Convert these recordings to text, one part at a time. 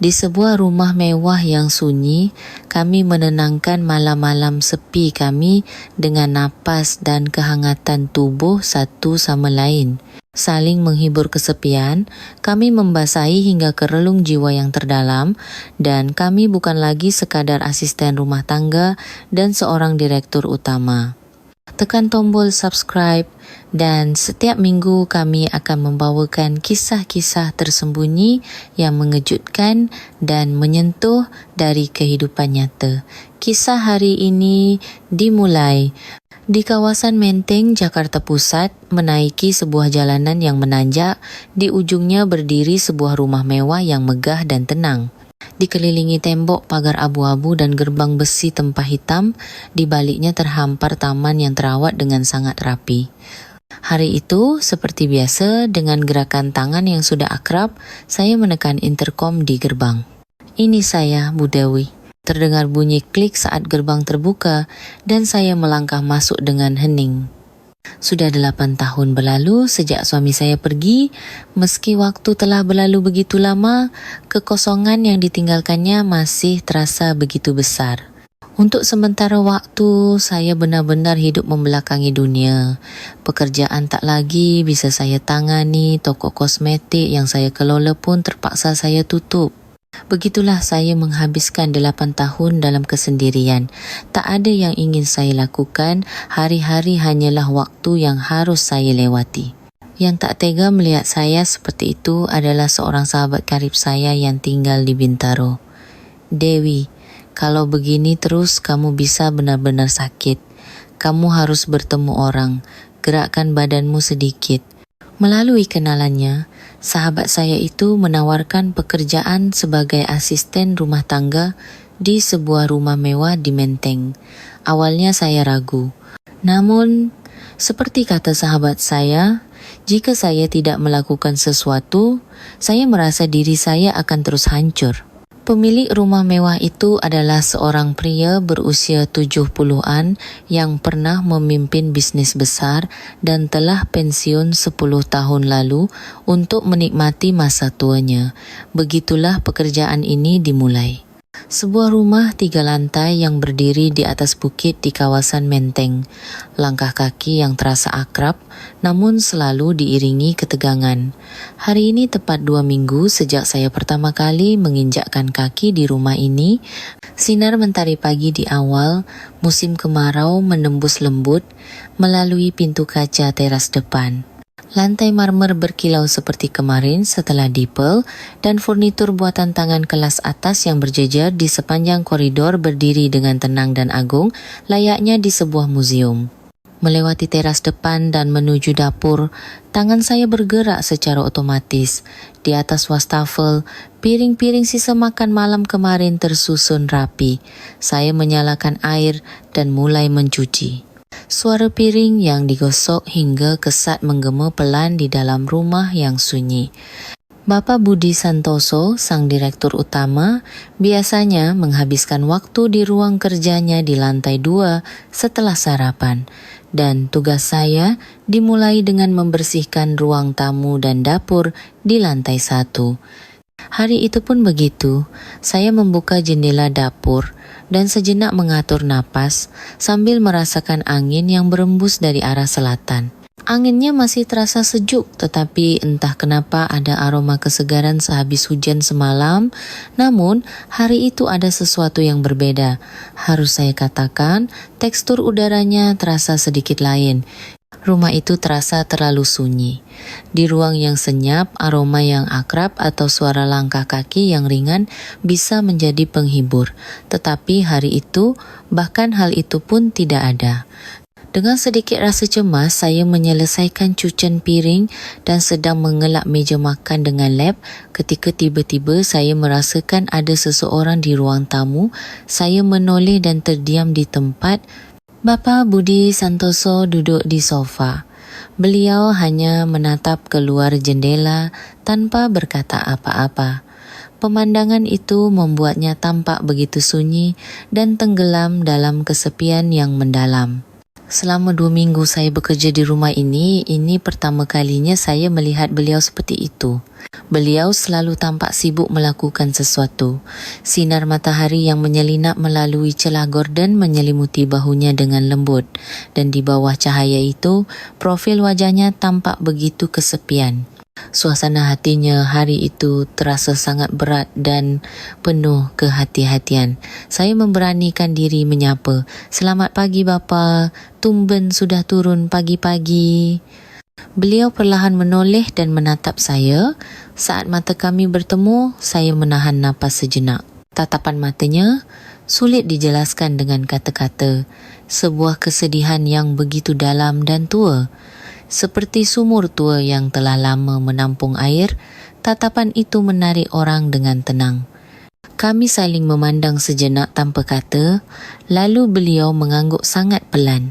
Di sebuah rumah mewah yang sunyi, kami menenangkan malam-malam sepi kami dengan napas dan kehangatan tubuh satu sama lain. Saling menghibur kesepian, kami membasahi hingga ke relung jiwa yang terdalam, dan kami bukan lagi sekadar asisten rumah tangga dan seorang direktur utama. Tekan tombol subscribe dan setiap minggu kami akan membawakan kisah-kisah tersembunyi yang mengejutkan dan menyentuh dari kehidupan nyata. Kisah hari ini dimulai di kawasan Menteng, Jakarta Pusat, menaiki sebuah jalanan yang menanjak. Di ujungnya berdiri sebuah rumah mewah yang megah dan tenang. Dikelilingi tembok pagar abu-abu dan gerbang besi tempah hitam, di baliknya terhampar taman yang terawat dengan sangat rapi. Hari itu, seperti biasa, dengan gerakan tangan yang sudah akrab, saya menekan interkom di gerbang. "Ini saya, Bu Dewi." Terdengar bunyi klik saat gerbang terbuka dan saya melangkah masuk dengan hening. Sudah 8 tahun berlalu sejak suami saya pergi. Meski waktu telah berlalu begitu lama, kekosongan yang ditinggalkannya masih terasa begitu besar. Untuk sementara waktu, saya benar-benar hidup membelakangi dunia. Pekerjaan tak lagi bisa saya tangani, toko kosmetik yang saya kelola pun terpaksa saya tutup. Begitulah saya menghabiskan 8 tahun dalam kesendirian. Tak ada yang ingin saya lakukan, hari-hari hanyalah waktu yang harus saya lewati. Yang tak tega melihat saya seperti itu adalah seorang sahabat karib saya yang tinggal di Bintaro. "Dewi, kalau begini terus kamu bisa benar-benar sakit. Kamu harus bertemu orang, gerakkan badanmu sedikit." Melalui kenalannya, sahabat saya itu menawarkan pekerjaan sebagai asisten rumah tangga di sebuah rumah mewah di Menteng. Awalnya saya ragu. Namun, seperti kata sahabat saya, jika saya tidak melakukan sesuatu, saya merasa diri saya akan terus hancur. Pemilik rumah mewah itu adalah seorang pria berusia 70-an yang pernah memimpin bisnis besar dan telah pensiun 10 tahun lalu untuk menikmati masa tuanya. Begitulah pekerjaan ini dimulai. Sebuah rumah 3 lantai yang berdiri di atas bukit di kawasan Menteng. Langkah kaki yang terasa akrab, namun selalu diiringi ketegangan. Hari ini tepat 2 minggu sejak saya pertama kali menginjakkan kaki di rumah ini. Sinar mentari pagi di awal, musim kemarau menembus lembut melalui pintu kaca teras depan. Lantai marmer berkilau seperti kemarin setelah dipel dan furnitur buatan tangan kelas atas yang berjejer di sepanjang koridor berdiri dengan tenang dan agung layaknya di sebuah museum. Melewati teras depan dan menuju dapur, tangan saya bergerak secara otomatis. Di atas wastafel, piring-piring sisa makan malam kemarin tersusun rapi. Saya menyalakan air dan mulai mencuci. Suara piring yang digosok hingga kesat menggema pelan di dalam rumah yang sunyi. Bapak Budi Santoso, sang direktur utama, biasanya menghabiskan waktu di ruang kerjanya di lantai 2 setelah sarapan. Dan tugas saya dimulai dengan membersihkan ruang tamu dan dapur di lantai 1. Hari itu pun begitu. Saya membuka jendela dapur dan sejenak mengatur napas sambil merasakan angin yang berembus dari arah selatan. Anginnya masih terasa sejuk, tetapi entah kenapa ada aroma kesegaran sehabis hujan semalam. Namun, hari itu ada sesuatu yang berbeda. Harus saya katakan, tekstur udaranya terasa sedikit lain. Rumah itu terasa terlalu sunyi. Di ruang yang senyap, aroma yang akrab atau suara langkah kaki yang ringan bisa menjadi penghibur. Tetapi hari itu, bahkan hal itu pun tidak ada. Dengan sedikit rasa cemas, saya menyelesaikan cucian piring dan sedang mengelak meja makan dengan lap ketika tiba-tiba saya merasakan ada seseorang di ruang tamu. Saya menoleh dan terdiam di tempat. Bapak Budi Santoso duduk di sofa. Beliau hanya menatap keluar jendela tanpa berkata apa-apa. Pemandangan itu membuatnya tampak begitu sunyi dan tenggelam dalam kesepian yang mendalam. Selama 2 minggu saya bekerja di rumah ini pertama kalinya saya melihat beliau seperti itu. Beliau selalu tampak sibuk melakukan sesuatu. Sinar matahari yang menyelinap melalui celah gorden menyelimuti bahunya dengan lembut, dan di bawah cahaya itu, profil wajahnya tampak begitu kesepian. Suasana hatinya hari itu terasa sangat berat dan penuh kehati-hatian. Saya memberanikan diri menyapa, "Selamat pagi bapa, tumben sudah turun pagi-pagi." Beliau perlahan menoleh dan menatap saya. Saat mata kami bertemu, saya menahan napas sejenak. Tatapan matanya sulit dijelaskan dengan kata-kata. Sebuah kesedihan yang begitu dalam dan tua. Seperti sumur tua yang telah lama menampung air, tatapan itu menarik orang dengan tenang. Kami saling memandang sejenak tanpa kata, lalu beliau mengangguk sangat pelan.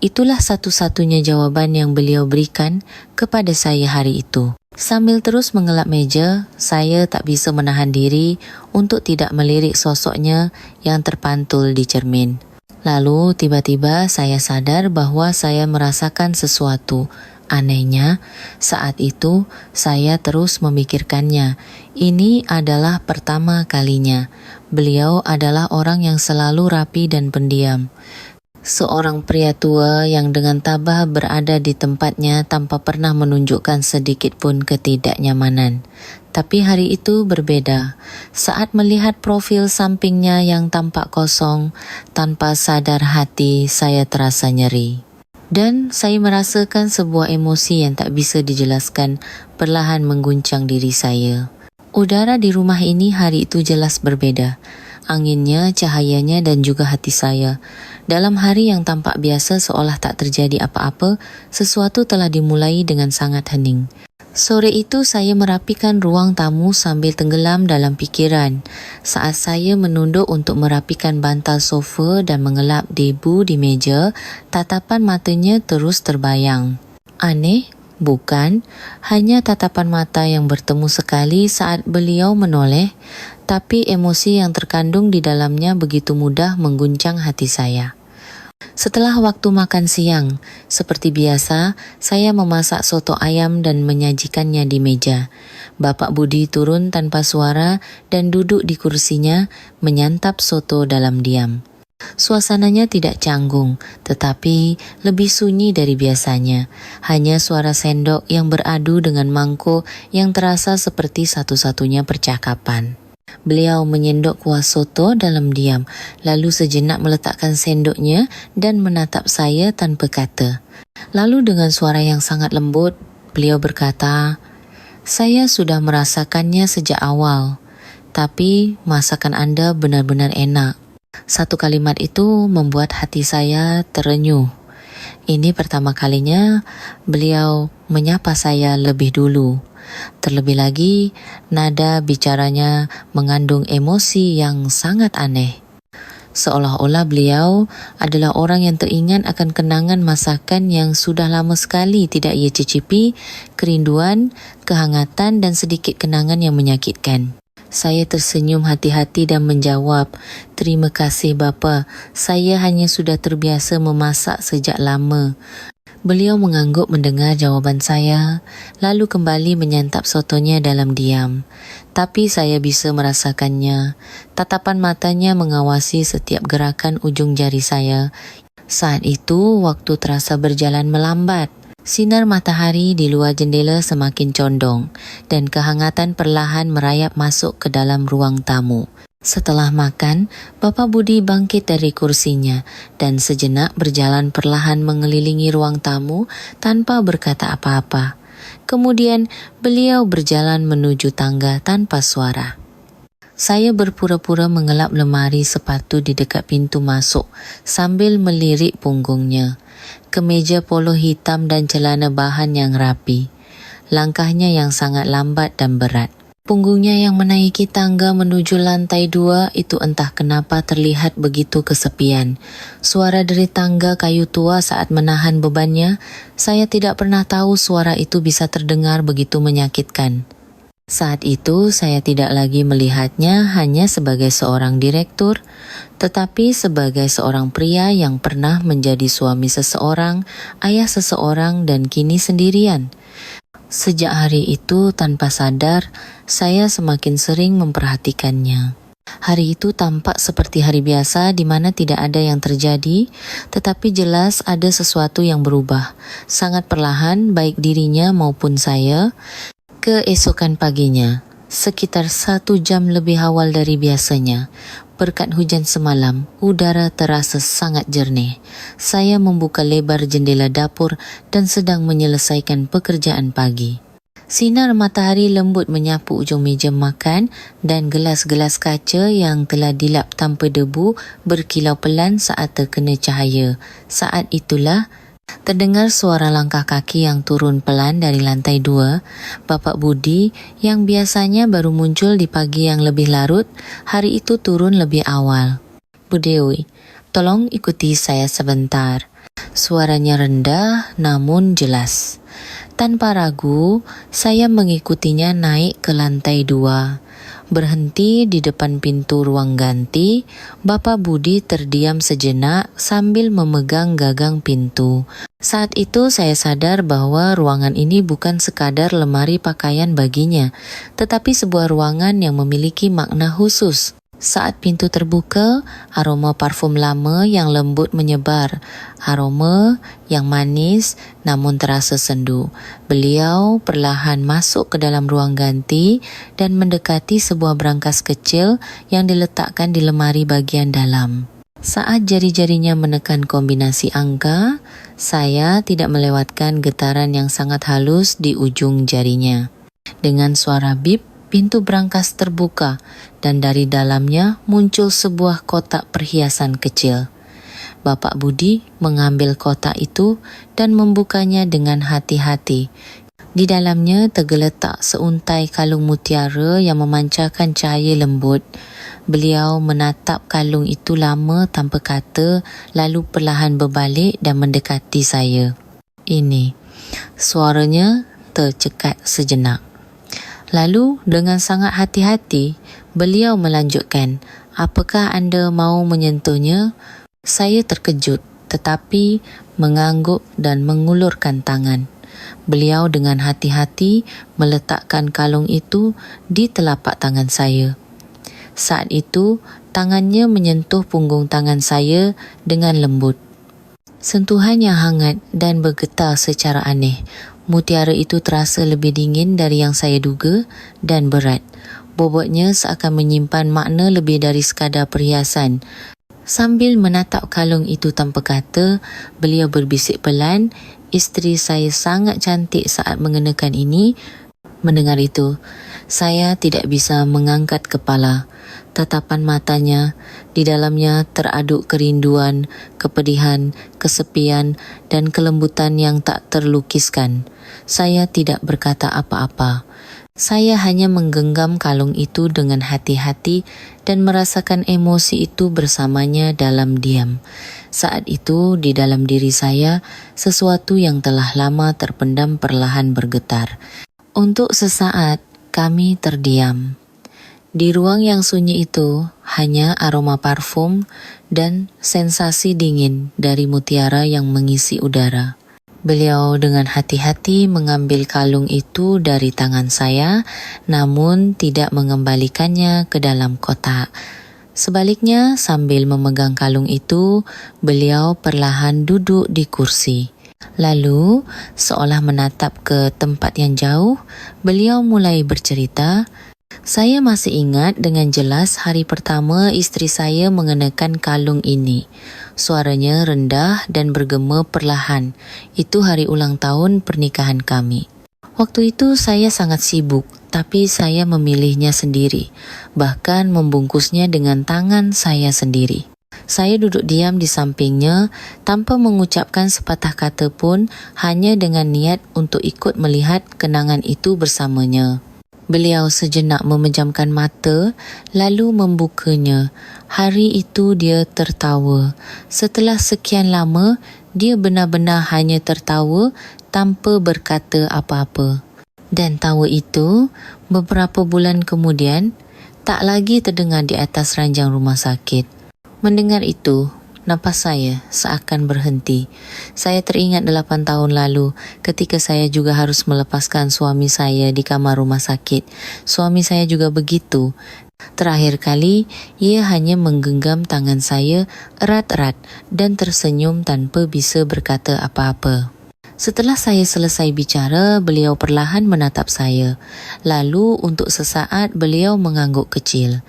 Itulah satu-satunya jawaban yang beliau berikan kepada saya hari itu. Sambil terus mengelap meja, saya tak bisa menahan diri untuk tidak melirik sosoknya yang terpantul di cermin. Lalu tiba-tiba saya sadar bahawa saya merasakan sesuatu. Anehnya, saat itu saya terus memikirkannya. Ini adalah pertama kalinya. Beliau adalah orang yang selalu rapi dan pendiam. Seorang pria tua yang dengan tabah berada di tempatnya tanpa pernah menunjukkan sedikit pun ketidaknyamanan. Tapi hari itu berbeda. Saat melihat profil sampingnya yang tampak kosong, tanpa sadar hati saya terasa nyeri. Dan saya merasakan sebuah emosi yang tak bisa dijelaskan perlahan mengguncang diri saya. Udara di rumah ini hari itu jelas berbeda. Anginnya, cahayanya dan juga hati saya. Dalam hari yang tampak biasa seolah tak terjadi apa-apa, sesuatu telah dimulai dengan sangat hening. Sore itu saya merapikan ruang tamu sambil tenggelam dalam pikiran. Saat saya menunduk untuk merapikan bantal sofa dan mengelap debu di meja, tatapan matanya terus terbayang. Aneh? Bukan, hanya tatapan mata yang bertemu sekali saat beliau menoleh, tapi emosi yang terkandung di dalamnya begitu mudah mengguncang hati saya. Setelah waktu makan siang, seperti biasa, saya memasak soto ayam dan menyajikannya di meja. Bapak Budi turun tanpa suara dan duduk di kursinya, menyantap soto dalam diam. Suasananya tidak canggung, tetapi lebih sunyi dari biasanya. Hanya suara sendok yang beradu dengan mangkuk yang terasa seperti satu-satunya percakapan. Beliau menyendok kuah soto dalam diam, lalu sejenak meletakkan sendoknya dan menatap saya tanpa kata. Lalu dengan suara yang sangat lembut, beliau berkata, "Saya sudah merasakannya sejak awal, tapi masakan Anda benar-benar enak." Satu kalimat itu membuat hati saya terenyuh. Ini pertama kalinya beliau menyapa saya lebih dulu. Terlebih lagi, nada bicaranya mengandung emosi yang sangat aneh. Seolah-olah beliau adalah orang yang teringat akan kenangan masakan yang sudah lama sekali tidak ia cicipi, kerinduan, kehangatan dan sedikit kenangan yang menyakitkan. Saya tersenyum hati-hati dan menjawab, "Terima kasih bapa, saya hanya sudah terbiasa memasak sejak lama." Beliau mengangguk mendengar jawaban saya, lalu kembali menyantap sotonya dalam diam. Tapi saya bisa merasakannya. Tatapan matanya mengawasi setiap gerakan ujung jari saya. Saat itu, waktu terasa berjalan melambat. Sinar matahari di luar jendela semakin condong dan kehangatan perlahan merayap masuk ke dalam ruang tamu. Setelah makan, Bapak Budi bangkit dari kursinya dan sejenak berjalan perlahan mengelilingi ruang tamu tanpa berkata apa-apa. Kemudian beliau berjalan menuju tangga tanpa suara. Saya berpura-pura mengelap lemari sepatu di dekat pintu masuk sambil melirik punggungnya. Kemeja polo hitam dan celana bahan yang rapi. Langkahnya yang sangat lambat dan berat. Punggungnya yang menaiki tangga menuju lantai 2 itu entah kenapa terlihat begitu kesepian. Suara dari tangga kayu tua saat menahan bebannya, saya tidak pernah tahu suara itu bisa terdengar begitu menyakitkan. Saat itu saya tidak lagi melihatnya hanya sebagai seorang direktur, tetapi sebagai seorang pria yang pernah menjadi suami seseorang, ayah seseorang, dan kini sendirian. Sejak hari itu tanpa sadar, saya semakin sering memperhatikannya. Hari itu tampak seperti hari biasa di mana tidak ada yang terjadi, tetapi jelas ada sesuatu yang berubah. Sangat perlahan baik dirinya maupun saya. Keesokan paginya, sekitar 1 jam lebih awal dari biasanya, berkat hujan semalam, udara terasa sangat jernih. Saya membuka lebar jendela dapur dan sedang menyelesaikan pekerjaan pagi. Sinar matahari lembut menyapu ujung meja makan dan gelas-gelas kaca yang telah dilap tanpa debu berkilau pelan saat terkena cahaya. Saat itulah terdengar suara langkah kaki yang turun pelan dari lantai 2. Bapak Budi yang biasanya baru muncul di pagi yang lebih larut, hari itu turun lebih awal. Bu Dewi, tolong ikuti saya sebentar. Suaranya rendah namun jelas. Tanpa ragu, saya mengikutinya naik ke lantai 2. Berhenti di depan pintu ruang ganti, Bapak Budi terdiam sejenak sambil memegang gagang pintu. Saat itu saya sadar bahwa ruangan ini bukan sekadar lemari pakaian baginya, tetapi sebuah ruangan yang memiliki makna khusus. Saat pintu terbuka, aroma parfum lama yang lembut menyebar. Aroma yang manis namun terasa sendu. Beliau perlahan masuk ke dalam ruang ganti dan mendekati sebuah brankas kecil yang diletakkan di lemari bagian dalam. Saat jari-jarinya menekan kombinasi angka, saya tidak melewatkan getaran yang sangat halus di ujung jarinya. Dengan suara bip, pintu brankas terbuka dan dari dalamnya muncul sebuah kotak perhiasan kecil. Bapak Budi mengambil kotak itu dan membukanya dengan hati-hati. Di dalamnya tergeletak seuntai kalung mutiara yang memancarkan cahaya lembut. Beliau menatap kalung itu lama tanpa kata, lalu perlahan berbalik dan mendekati saya. Ini, suaranya tercekat sejenak. Lalu dengan sangat hati-hati, beliau melanjutkan, "Apakah anda mahu menyentuhnya?" Saya terkejut tetapi mengangguk dan mengulurkan tangan. Beliau dengan hati-hati meletakkan kalung itu di telapak tangan saya. Saat itu, tangannya menyentuh punggung tangan saya dengan lembut. Sentuhan yang hangat dan bergetar secara aneh. Mutiara itu terasa lebih dingin dari yang saya duga dan berat. Bobotnya seakan menyimpan makna lebih dari sekadar perhiasan. Sambil menatap kalung itu tanpa kata, beliau berbisik pelan, "Isteri saya sangat cantik saat mengenakan ini." Mendengar itu, saya tidak bisa mengangkat kepala. Tatapan matanya, di dalamnya teraduk kerinduan, kepedihan, kesepian, dan kelembutan yang tak terlukiskan. Saya tidak berkata apa-apa. Saya hanya menggenggam kalung itu dengan hati-hati dan merasakan emosi itu bersamanya dalam diam. Saat itu, di dalam diri saya, sesuatu yang telah lama terpendam perlahan bergetar. Untuk sesaat, kami terdiam. Di ruang yang sunyi itu, hanya aroma parfum dan sensasi dingin dari mutiara yang mengisi udara. Beliau dengan hati-hati mengambil kalung itu dari tangan saya, namun tidak mengembalikannya ke dalam kotak. Sebaliknya, sambil memegang kalung itu, beliau perlahan duduk di kursi. Lalu, seolah menatap ke tempat yang jauh, beliau mulai bercerita. Saya masih ingat dengan jelas hari pertama isteri saya mengenakan kalung ini. Suaranya rendah dan bergema perlahan. Itu hari ulang tahun pernikahan kami. Waktu itu saya sangat sibuk, tapi saya memilihnya sendiri, bahkan membungkusnya dengan tangan saya sendiri. Saya duduk diam di sampingnya tanpa mengucapkan sepatah kata pun, hanya dengan niat untuk ikut melihat kenangan itu bersamanya. Beliau sejenak memejamkan mata, lalu membukanya. Hari itu dia tertawa. Setelah sekian lama, dia benar-benar hanya tertawa tanpa berkata apa-apa. Dan tawa itu Beberapa bulan kemudian, tak lagi terdengar di atas ranjang rumah sakit. Mendengar itu, napas saya seakan berhenti. Saya teringat 8 tahun lalu ketika saya juga harus melepaskan suami saya di kamar rumah sakit. Suami saya juga begitu. Terakhir kali, ia hanya menggenggam tangan saya erat-erat dan tersenyum tanpa bisa berkata apa-apa. Setelah saya selesai bicara, beliau perlahan menatap saya. Lalu untuk sesaat beliau mengangguk kecil.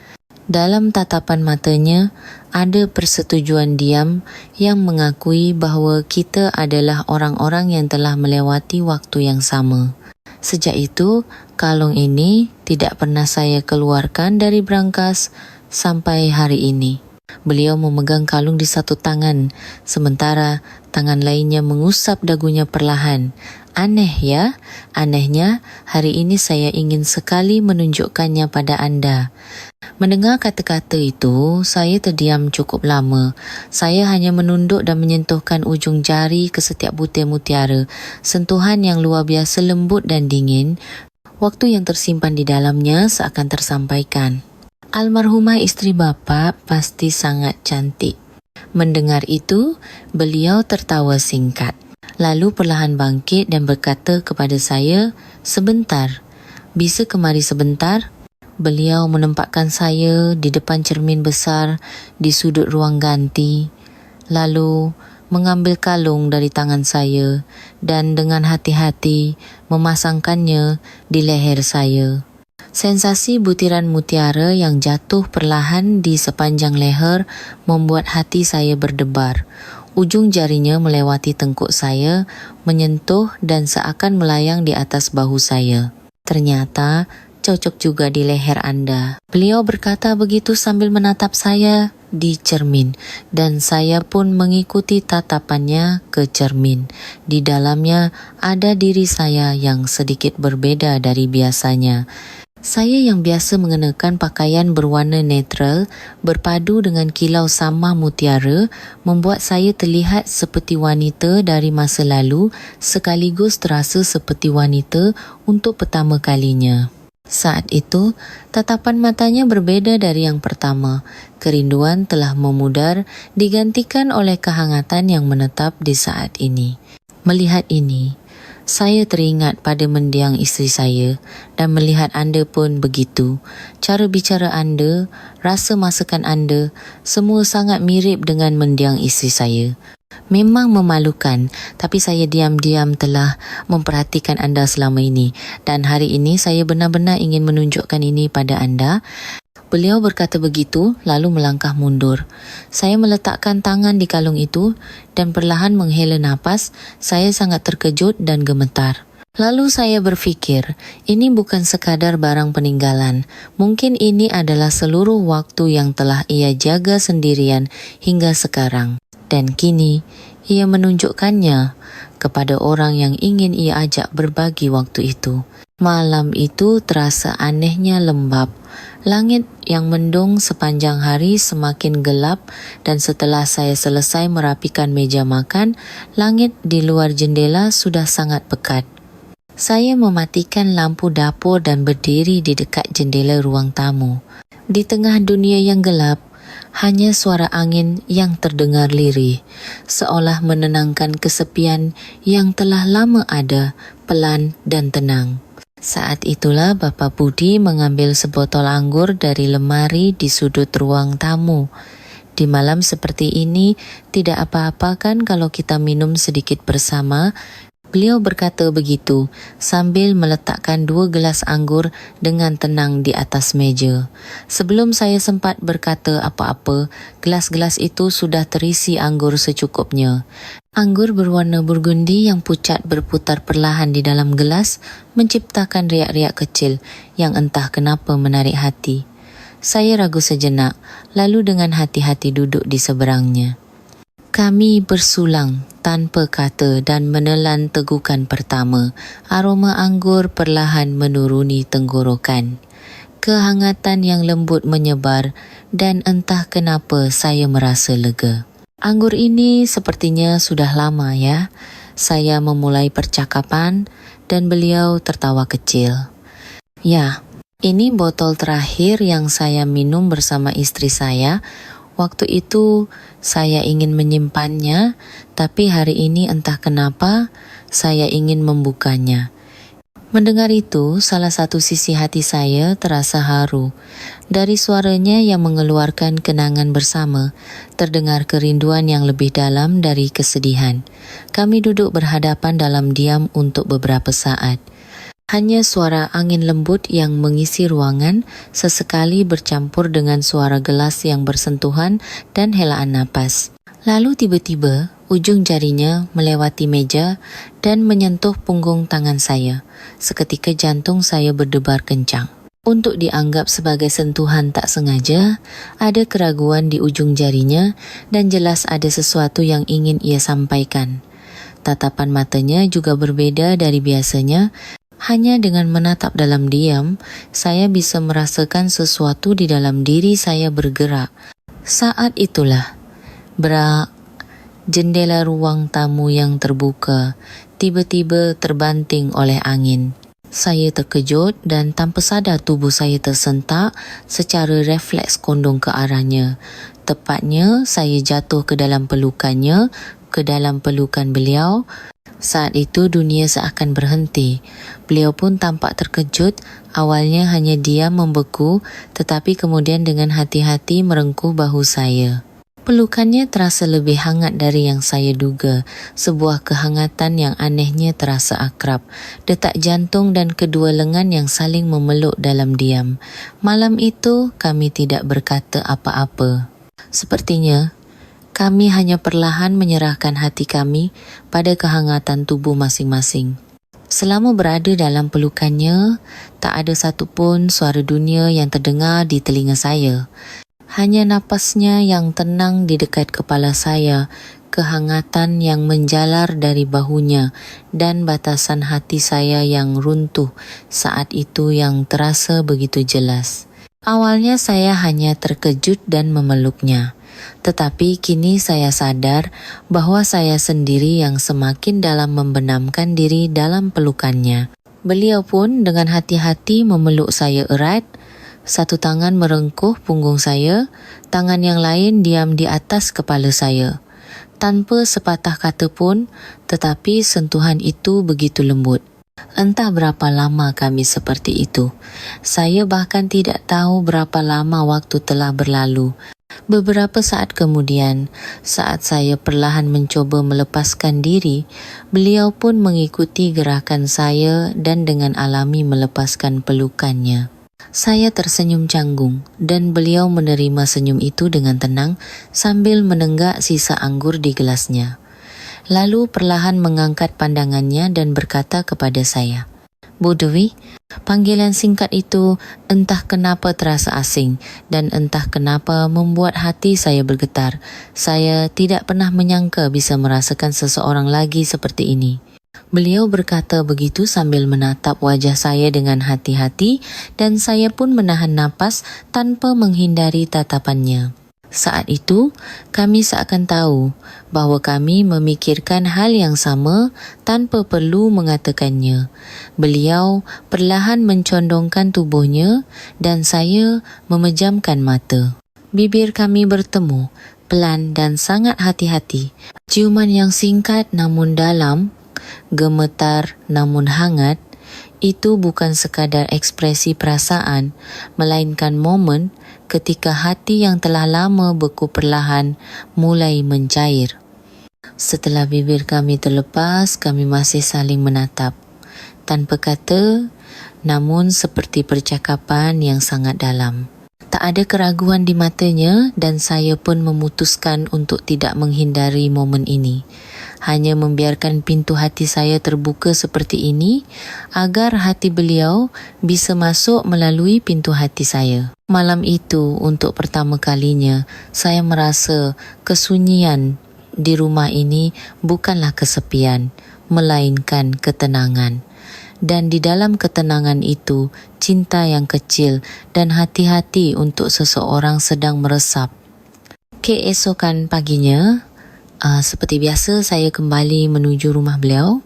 Dalam tatapan matanya, ada persetujuan diam yang mengakui bahawa kita adalah orang-orang yang telah melewati waktu yang sama. Sejak itu, kalung ini tidak pernah saya keluarkan dari brankas sampai hari ini. Beliau memegang kalung di satu tangan, sementara tangan lainnya mengusap dagunya perlahan. Aneh ya? Anehnya, hari ini saya ingin sekali menunjukkannya pada anda. Mendengar kata-kata itu, saya terdiam cukup lama. Saya hanya menunduk dan menyentuhkan ujung jari ke setiap butir mutiara. Sentuhan yang luar biasa lembut dan dingin. Waktu yang tersimpan di dalamnya seakan tersampaikan. Almarhumah isteri bapa pasti sangat cantik. Mendengar itu, beliau tertawa singkat. Lalu perlahan bangkit dan berkata kepada saya, "Sebentar, bisa kemari sebentar?" Beliau menempatkan saya di depan cermin besar di sudut ruang ganti. Lalu mengambil kalung dari tangan saya dan dengan hati-hati memasangkannya di leher saya. Sensasi butiran mutiara yang jatuh perlahan di sepanjang leher membuat hati saya berdebar. Ujung jarinya melewati tengkuk saya, menyentuh dan seakan melayang di atas bahu saya. Ternyata cocok juga di leher anda. Beliau berkata begitu sambil menatap saya di cermin dan saya pun mengikuti tatapannya ke cermin. Di dalamnya ada diri saya yang sedikit berbeda dari biasanya. Saya yang biasa mengenakan pakaian berwarna netral berpadu dengan kilau samar mutiara membuat saya terlihat seperti wanita dari masa lalu sekaligus terasa seperti wanita untuk pertama kalinya. Saat itu, tatapan matanya berbeda dari yang pertama. Kerinduan telah memudar digantikan oleh kehangatan yang menetap di saat ini. Melihat ini, saya teringat pada mendiang isteri saya dan melihat anda pun begitu. Cara bicara anda, rasa masakan anda, semua sangat mirip dengan mendiang isteri saya. Memang memalukan, tapi saya diam-diam telah memperhatikan anda selama ini dan hari ini saya benar-benar ingin menunjukkan ini pada anda. Beliau berkata begitu, lalu melangkah mundur. Saya meletakkan tangan di kalung itu dan perlahan menghela napas. Saya sangat terkejut dan gemetar. Lalu saya berfikir, ini bukan sekadar barang peninggalan. Mungkin ini adalah seluruh waktu yang telah ia jaga sendirian hingga sekarang. Dan kini, ia menunjukkannya kepada orang yang ingin ia ajak berbagi waktu itu. Malam itu terasa anehnya lembap. Langit yang mendung sepanjang hari semakin gelap dan setelah saya selesai merapikan meja makan, langit di luar jendela sudah sangat pekat. Saya mematikan lampu dapur dan berdiri di dekat jendela ruang tamu. Di tengah dunia yang gelap, hanya suara angin yang terdengar lirih, seolah menenangkan kesepian yang telah lama ada, pelan dan tenang. Saat itulah Bapa Budi mengambil sebotol anggur dari lemari di sudut ruang tamu. Di malam seperti ini, tidak apa-apa kan kalau kita minum sedikit bersama? Beliau berkata begitu sambil meletakkan 2 gelas anggur dengan tenang di atas meja. Sebelum saya sempat berkata apa-apa, gelas-gelas itu sudah terisi anggur secukupnya. Anggur berwarna burgundi yang pucat berputar perlahan di dalam gelas menciptakan riak-riak kecil yang entah kenapa menarik hati. Saya ragu sejenak, lalu dengan hati-hati duduk di seberangnya. Kami bersulang tanpa kata dan menelan tegukan pertama. Aroma anggur perlahan menuruni tenggorokan. Kehangatan yang lembut menyebar dan entah kenapa saya merasa lega. Anggur ini sepertinya sudah lama ya. Saya memulai percakapan dan beliau tertawa kecil. Ya, Ini botol terakhir yang saya minum bersama istri saya. Waktu itu saya ingin menyimpannya, tapi hari ini entah kenapa saya ingin membukanya. Mendengar itu, salah satu sisi hati saya terasa haru. Dari suaranya yang mengeluarkan kenangan bersama, terdengar kerinduan yang lebih dalam dari kesedihan. Kami duduk berhadapan dalam diam untuk beberapa saat. Hanya suara angin lembut yang mengisi ruangan sesekali bercampur dengan suara gelas yang bersentuhan dan helaan napas. Lalu tiba-tiba ujung jarinya melewati meja dan menyentuh punggung tangan saya. Seketika jantung saya berdebar kencang. Untuk dianggap sebagai sentuhan tak sengaja, ada keraguan di ujung jarinya dan jelas ada sesuatu yang ingin ia sampaikan. Tatapan matanya juga berbeda dari biasanya. Hanya dengan menatap dalam diam, saya bisa merasakan sesuatu di dalam diri saya bergerak. Saat itulah, jendela ruang tamu yang terbuka tiba-tiba terbanting oleh angin. Saya terkejut dan tanpa sadar tubuh saya tersentak secara refleks kondong ke arahnya. Tepatnya, saya jatuh ke dalam pelukannya, ke dalam pelukan beliau. Saat itu dunia seakan berhenti. Beliau pun tampak terkejut, awalnya hanya diam membeku, tetapi kemudian dengan hati-hati merengkuh bahu saya. Pelukannya terasa lebih hangat dari yang saya duga, sebuah kehangatan yang anehnya terasa akrab, detak jantung dan kedua lengan yang saling memeluk dalam diam. Malam itu kami tidak berkata apa-apa. Sepertinya kami hanya perlahan menyerahkan hati kami pada kehangatan tubuh masing-masing. Selama berada dalam pelukannya, tak ada satupun suara dunia yang terdengar di telinga saya. Hanya napasnya yang tenang di dekat kepala saya, kehangatan yang menjalar dari bahunya, dan batasan hati saya yang runtuh saat itu yang terasa begitu jelas. Awalnya saya hanya terkejut dan memeluknya. Tetapi kini saya sadar bahwa saya sendiri yang semakin dalam membenamkan diri dalam pelukannya. Beliau pun dengan hati-hati memeluk saya erat. Satu tangan merengkuh punggung saya, tangan yang lain diam di atas kepala saya. Tanpa sepatah kata pun, tetapi sentuhan itu begitu lembut. Entah berapa lama kami seperti itu. Saya bahkan tidak tahu berapa lama waktu telah berlalu. Beberapa saat kemudian, saat saya perlahan mencoba melepaskan diri, beliau pun mengikuti gerakan saya dan dengan alami melepaskan pelukannya. Saya tersenyum canggung dan beliau menerima senyum itu dengan tenang sambil menenggak sisa anggur di gelasnya. Lalu perlahan mengangkat pandangannya dan berkata kepada saya, "Bu Dewi," panggilan singkat itu entah kenapa terasa asing dan entah kenapa membuat hati saya bergetar. Saya tidak pernah menyangka bisa merasakan seseorang lagi seperti ini. Beliau berkata begitu sambil menatap wajah saya dengan hati-hati dan saya pun menahan napas tanpa menghindari tatapannya. Saat itu, kami seakan tahu bahawa kami memikirkan hal yang sama tanpa perlu mengatakannya. Beliau perlahan mencondongkan tubuhnya dan saya memejamkan mata. Bibir kami bertemu, pelan dan sangat hati-hati. Ciuman yang singkat namun dalam, gemetar namun hangat, itu bukan sekadar ekspresi perasaan, melainkan momen ketika hati yang telah lama beku perlahan mulai mencair. Setelah bibir kami terlepas, kami masih saling menatap. Tanpa kata, namun seperti percakapan yang sangat dalam. Tak ada keraguan di matanya dan saya pun memutuskan untuk tidak menghindari momen ini. Hanya membiarkan pintu hati saya terbuka seperti ini agar hati beliau bisa masuk melalui pintu hati saya. Malam itu untuk pertama kalinya saya merasa kesunyian di rumah ini bukanlah kesepian, melainkan ketenangan. Dan di dalam ketenangan itu, cinta yang kecil dan hati-hati untuk seseorang sedang meresap. Keesokan paginya, seperti biasa saya kembali menuju rumah beliau.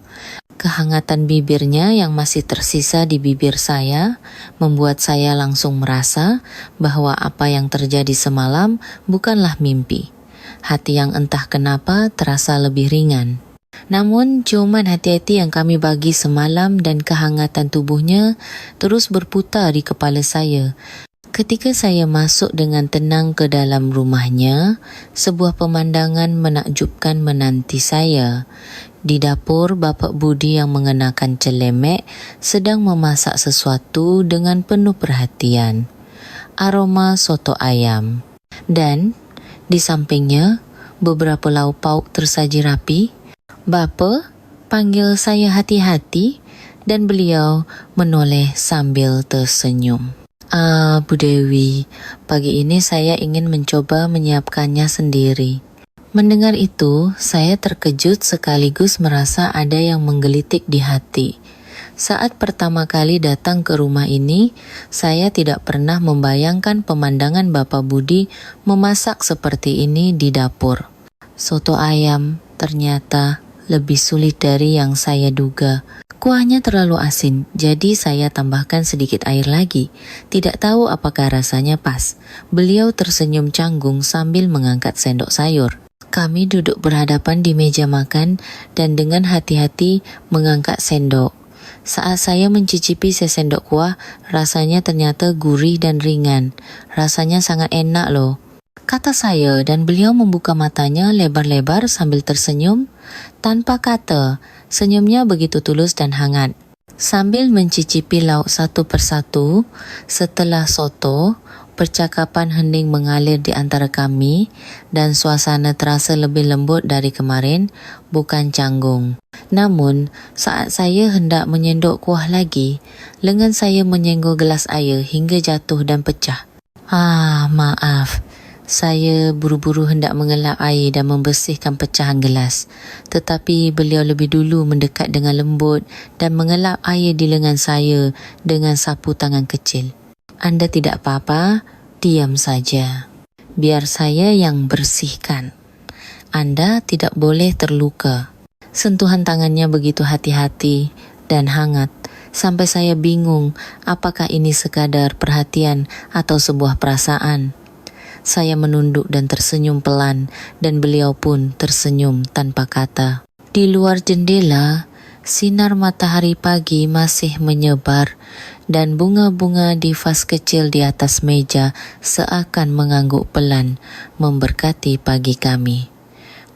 Kehangatan bibirnya yang masih tersisa di bibir saya membuat saya langsung merasa bahwa apa yang terjadi semalam bukanlah mimpi. Hati yang entah kenapa terasa lebih ringan. Namun ciuman hati-hati yang kami bagi semalam dan kehangatan tubuhnya terus berputar di kepala saya. Ketika saya masuk dengan tenang ke dalam rumahnya, sebuah pemandangan menakjubkan menanti saya. Di dapur, Bapak Budi yang mengenakan celemek sedang memasak sesuatu dengan penuh perhatian. Aroma soto ayam. Dan di sampingnya, beberapa lauk pauk tersaji rapi. "Bapa," panggil saya hati-hati dan beliau menoleh sambil tersenyum. Bu Dewi, pagi ini saya ingin mencoba menyiapkannya sendiri." Mendengar itu, saya terkejut sekaligus merasa ada yang menggelitik di hati. Saat pertama kali datang ke rumah ini, saya tidak pernah membayangkan pemandangan Bapak Budi memasak seperti ini di dapur. Soto ayam ternyata lebih sulit dari yang saya duga. Kuahnya terlalu asin, jadi saya tambahkan sedikit air lagi. Tidak tahu apakah rasanya pas. Beliau tersenyum canggung sambil mengangkat sendok sayur. Kami duduk berhadapan di meja makan dan dengan hati-hati mengangkat sendok. Saat saya mencicipi sesendok kuah, rasanya ternyata gurih dan ringan. Rasanya sangat enak loh, kata saya, dan beliau membuka matanya lebar-lebar sambil tersenyum. Tanpa kata, senyumnya begitu tulus dan hangat. Sambil mencicipi lauk satu persatu, setelah soto, percakapan hening mengalir di antara kami dan suasana terasa lebih lembut dari kemarin, bukan canggung. Namun, saat saya hendak menyendok kuah lagi, lengan saya menyenggol gelas air hingga jatuh dan pecah. Maaf. Saya buru-buru hendak mengelap air dan membersihkan pecahan gelas. Tetapi beliau lebih dulu mendekat dengan lembut dan mengelap air di lengan saya dengan sapu tangan kecil. "Anda tidak apa-apa, diam saja. Biar saya yang bersihkan. Anda tidak boleh terluka." Sentuhan tangannya begitu hati-hati dan hangat, sampai saya bingung apakah ini sekadar perhatian atau sebuah perasaan. Saya menunduk dan tersenyum pelan, dan beliau pun tersenyum tanpa kata. Di luar jendela, sinar matahari pagi masih menyebar, dan bunga-bunga di vas kecil di atas meja seakan mengangguk pelan, memberkati pagi kami.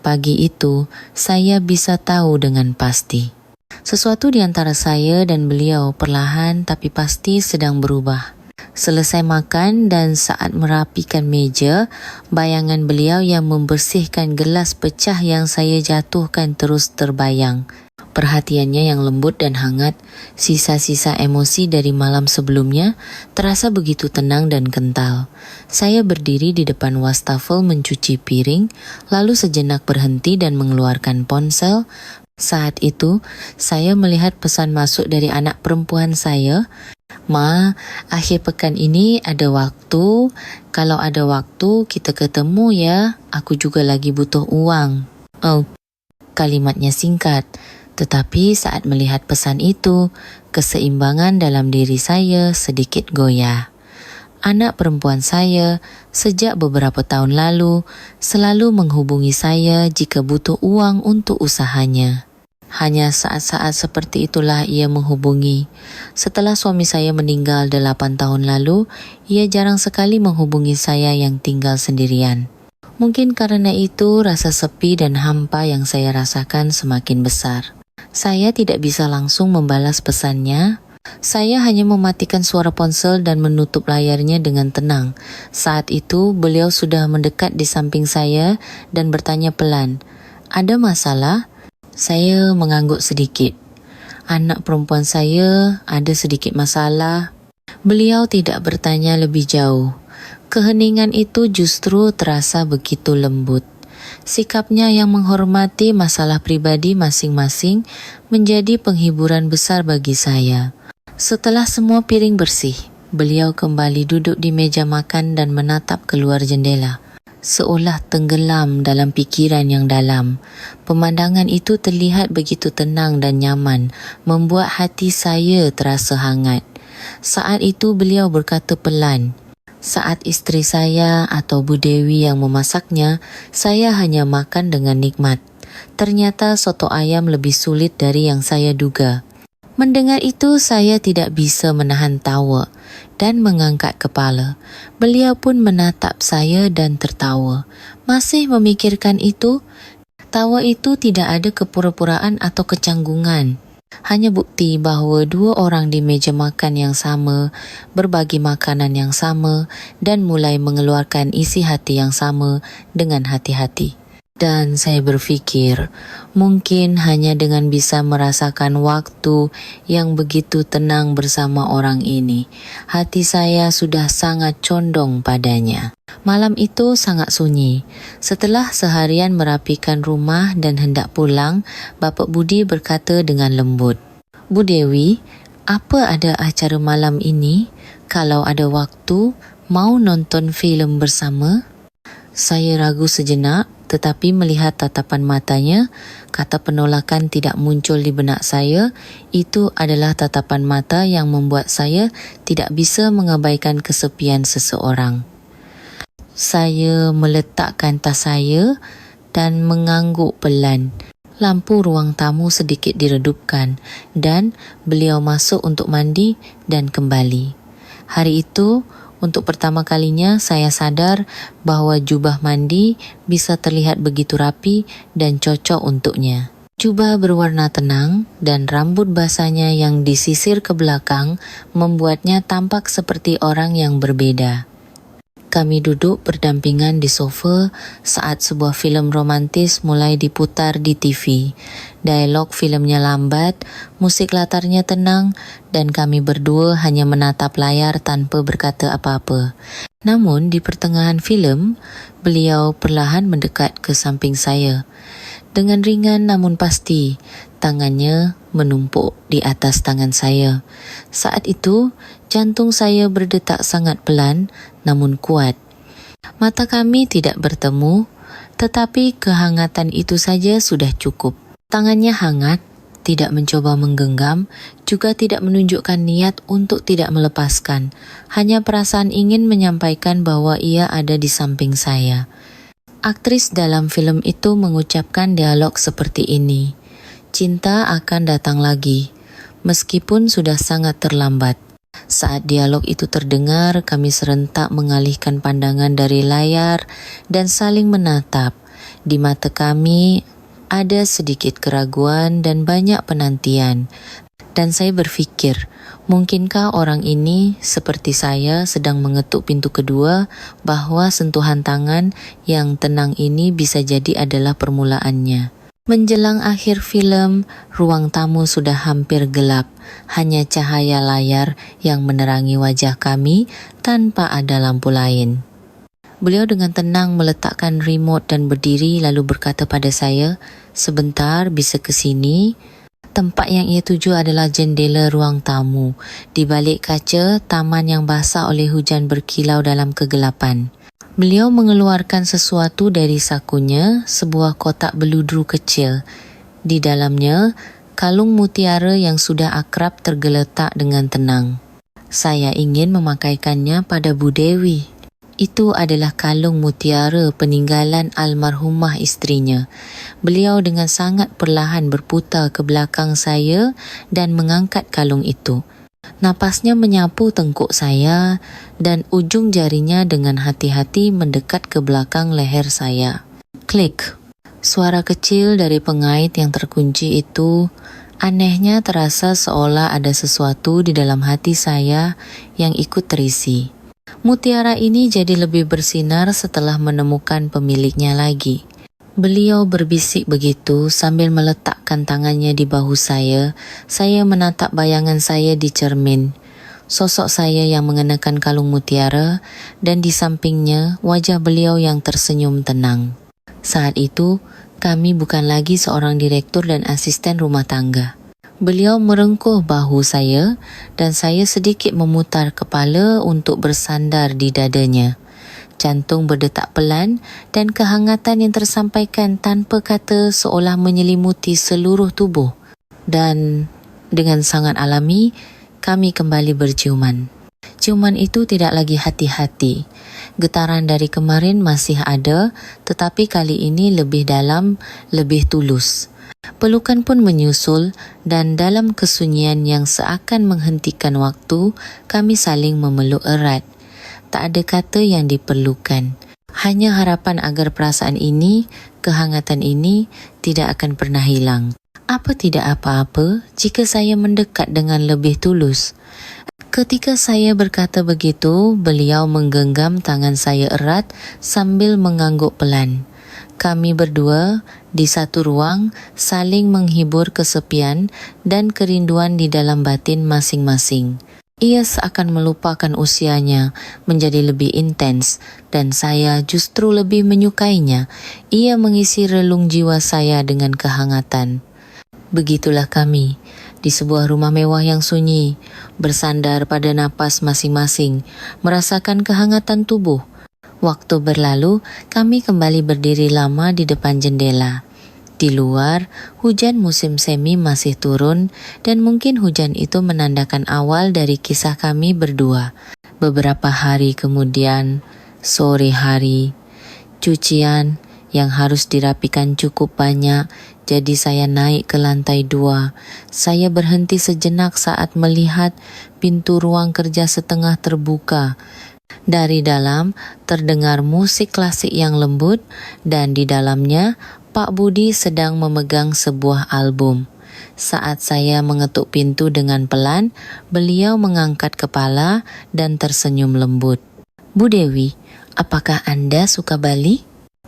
Pagi itu, saya bisa tahu dengan pasti. Sesuatu di antara saya dan beliau perlahan tapi pasti sedang berubah. Selesai makan dan saat merapikan meja, bayangan beliau yang membersihkan gelas pecah yang saya jatuhkan terus terbayang. Perhatiannya yang lembut dan hangat, sisa-sisa emosi dari malam sebelumnya, terasa begitu tenang dan kental. Saya berdiri di depan wastafel mencuci piring, lalu sejenak berhenti dan mengeluarkan ponsel. Saat itu, saya melihat pesan masuk dari anak perempuan saya. "Ma, akhir pekan ini ada waktu. Kalau ada waktu, kita ketemu ya. Aku juga lagi butuh uang." Oh, kalimatnya singkat. Tetapi saat melihat pesan itu, keseimbangan dalam diri saya sedikit goyah. Anak perempuan saya sejak beberapa tahun lalu selalu menghubungi saya jika butuh uang untuk usahanya. Hanya saat-saat seperti itulah ia menghubungi. Setelah suami saya meninggal 8 tahun lalu, ia jarang sekali menghubungi saya yang tinggal sendirian. Mungkin karena itu rasa sepi dan hampa yang saya rasakan semakin besar. Saya tidak bisa langsung membalas pesannya. Saya hanya mematikan suara ponsel dan menutup layarnya dengan tenang. Saat itu beliau sudah mendekat di samping saya dan bertanya pelan, "Ada masalah?" Saya mengangguk sedikit. Anak perempuan saya ada sedikit masalah. Beliau tidak bertanya lebih jauh. Keheningan itu justru terasa begitu lembut. Sikapnya yang menghormati masalah pribadi masing-masing menjadi penghiburan besar bagi saya. Setelah semua piring bersih, beliau kembali duduk di meja makan dan menatap keluar jendela. seolah tenggelam dalam pikiran yang dalam. Pemandangan itu terlihat begitu tenang dan nyaman, membuat hati saya terasa hangat. Saat itu beliau berkata pelan, "Saat isteri saya atau Bu Dewi yang memasaknya, saya hanya makan dengan nikmat. Ternyata soto ayam lebih sulit dari yang saya duga." Mendengar itu, saya tidak bisa menahan tawa dan mengangkat kepala. Beliau pun menatap saya dan tertawa. Masih memikirkan itu, tawa itu tidak ada kepura-puraan atau kecanggungan. Hanya bukti bahawa dua orang di meja makan yang sama, berbagi makanan yang sama dan mulai mengeluarkan isi hati yang sama dengan hati-hati. Dan saya berfikir, mungkin hanya dengan bisa merasakan waktu yang begitu tenang bersama orang ini, hati saya sudah sangat condong padanya. Malam itu sangat sunyi. Setelah seharian merapikan rumah dan hendak pulang, Bapak Budi berkata dengan lembut, "Bu Dewi, apa ada acara malam ini? Kalau ada waktu, mau nonton filem bersama?" Saya ragu sejenak, tetapi melihat tatapan matanya, kata penolakan tidak muncul di benak saya. Itu adalah tatapan mata yang membuat saya tidak bisa mengabaikan kesepian seseorang. Saya meletakkan tas saya dan mengangguk pelan. Lampu ruang tamu sedikit diredupkan dan beliau masuk untuk mandi dan kembali. Hari itu, untuk pertama kalinya saya sadar bahawa jubah mandi bisa terlihat begitu rapi dan cocok untuknya. Jubah berwarna tenang dan rambut basahnya yang disisir ke belakang membuatnya tampak seperti orang yang berbeda. Kami duduk berdampingan di sofa saat sebuah filem romantis mulai diputar di TV. Dialog filmnya lambat, musik latarnya tenang dan kami berdua hanya menatap layar tanpa berkata apa-apa. Namun di pertengahan filem, beliau perlahan mendekat ke samping saya. Dengan ringan namun pasti, tangannya menumpuk di atas tangan saya. Saat itu, jantung saya berdetak sangat pelan namun kuat. Mata kami tidak bertemu, tetapi kehangatan itu saja sudah cukup. Tangannya hangat, tidak mencoba menggenggam, juga tidak menunjukkan niat untuk tidak melepaskan. Hanya perasaan ingin menyampaikan bahwa ia ada di samping saya. Aktris dalam filem itu mengucapkan dialog seperti ini, "Cinta akan datang lagi, meskipun sudah sangat terlambat." Saat dialog itu terdengar, kami serentak mengalihkan pandangan dari layar dan saling menatap. Di mata kami ada sedikit keraguan dan banyak penantian. Dan saya berfikir, mungkinkah orang ini seperti saya sedang mengetuk pintu kedua, bahwa sentuhan tangan yang tenang ini bisa jadi adalah permulaannya. Menjelang akhir filem, ruang tamu sudah hampir gelap. Hanya cahaya layar yang menerangi wajah kami tanpa ada lampu lain. Beliau dengan tenang meletakkan remote dan berdiri lalu berkata pada saya, "Sebentar, bisa ke sini?" Tempat yang ia tuju adalah jendela ruang tamu. Di balik kaca, taman yang basah oleh hujan berkilau dalam kegelapan. Beliau mengeluarkan sesuatu dari sakunya, sebuah kotak beludru kecil. Di dalamnya, kalung mutiara yang sudah akrab tergeletak dengan tenang. Saya ingin memakaikannya pada Bu Dewi. Itu adalah kalung mutiara peninggalan almarhumah istrinya. Beliau dengan sangat perlahan berputar ke belakang saya dan mengangkat kalung itu. Napasnya menyapu tengkuk saya dan ujung jarinya dengan hati-hati mendekat ke belakang leher saya. Klik. Suara kecil dari pengait yang terkunci itu anehnya terasa seolah ada sesuatu di dalam hati saya yang ikut terisi. Mutiara ini jadi lebih bersinar setelah menemukan pemiliknya lagi. Beliau berbisik begitu sambil meletakkan tangannya di bahu saya. Saya menatap bayangan saya di cermin. Sosok saya yang mengenakan kalung mutiara dan di sampingnya wajah beliau yang tersenyum tenang. Saat itu, kami bukan lagi seorang direktur dan asisten rumah tangga. Beliau merengkuh bahu saya dan saya sedikit memutar kepala untuk bersandar di dadanya. Jantung berdetak pelan dan kehangatan yang tersampaikan tanpa kata seolah menyelimuti seluruh tubuh. Dan dengan sangat alami, kami kembali berciuman. Ciuman itu tidak lagi hati-hati. Getaran dari kemarin masih ada, tetapi kali ini lebih dalam, lebih tulus. Pelukan pun menyusul dan dalam kesunyian yang seakan menghentikan waktu, kami saling memeluk erat. Tak ada kata yang diperlukan. Hanya harapan agar perasaan ini, kehangatan ini tidak akan pernah hilang. Apa tidak apa-apa jika saya mendekat dengan lebih tulus? Ketika saya berkata begitu, beliau menggenggam tangan saya erat sambil mengangguk pelan. Kami berdua di satu ruang saling menghibur kesepian dan kerinduan di dalam batin masing-masing. Ia seakan melupakan usianya menjadi lebih intens dan saya justru lebih menyukainya. Ia mengisi relung jiwa saya dengan kehangatan. Begitulah kami di sebuah rumah mewah yang sunyi, bersandar pada napas masing-masing, merasakan kehangatan tubuh. Waktu berlalu, kami kembali berdiri lama di depan jendela. Di luar, hujan musim semi masih turun dan mungkin hujan itu menandakan awal dari kisah kami berdua. Beberapa hari kemudian, sore hari, cucian yang harus dirapikan cukup banyak, jadi saya naik ke lantai 2. Saya berhenti sejenak saat melihat pintu ruang kerja setengah terbuka. Dari dalam terdengar musik klasik yang lembut dan di dalamnya Pak Budi sedang memegang sebuah album. Saat saya mengetuk pintu dengan pelan, beliau mengangkat kepala dan tersenyum lembut. Bu Dewi, apakah Anda suka Bali?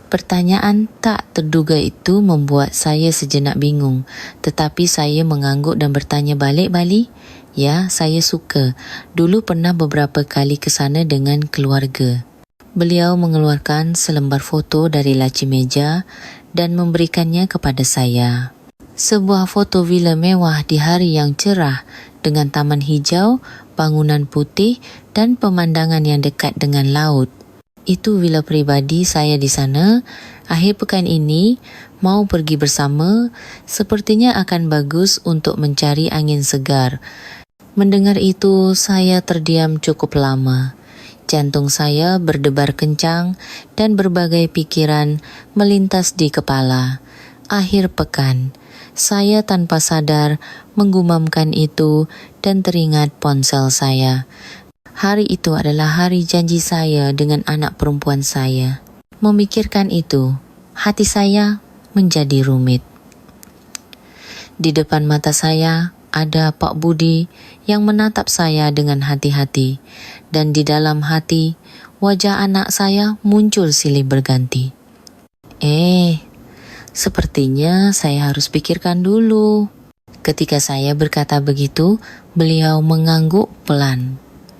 Pertanyaan tak terduga itu membuat saya sejenak bingung, tetapi saya mengangguk dan bertanya balik, Bali? Ya, saya suka. Dulu pernah beberapa kali ke sana dengan keluarga. Beliau mengeluarkan selembar foto dari laci meja dan memberikannya kepada saya. Sebuah foto villa mewah di hari yang cerah dengan taman hijau, bangunan putih dan pemandangan yang dekat dengan laut. Itu villa pribadi saya di sana. Akhir pekan ini mau pergi bersama, sepertinya akan bagus untuk mencari angin segar. Mendengar itu, saya terdiam cukup lama. Jantung saya berdebar kencang dan berbagai pikiran melintas di kepala. Akhir pekan, saya tanpa sadar menggumamkan itu dan teringat ponsel saya. Hari itu adalah hari janji saya dengan anak perempuan saya. Memikirkan itu, hati saya menjadi rumit. Di depan mata saya ada Pak Budi yang menatap saya dengan hati-hati, dan di dalam hati, wajah anak saya muncul silih berganti. Sepertinya saya harus pikirkan dulu. Ketika saya berkata begitu, beliau mengangguk pelan.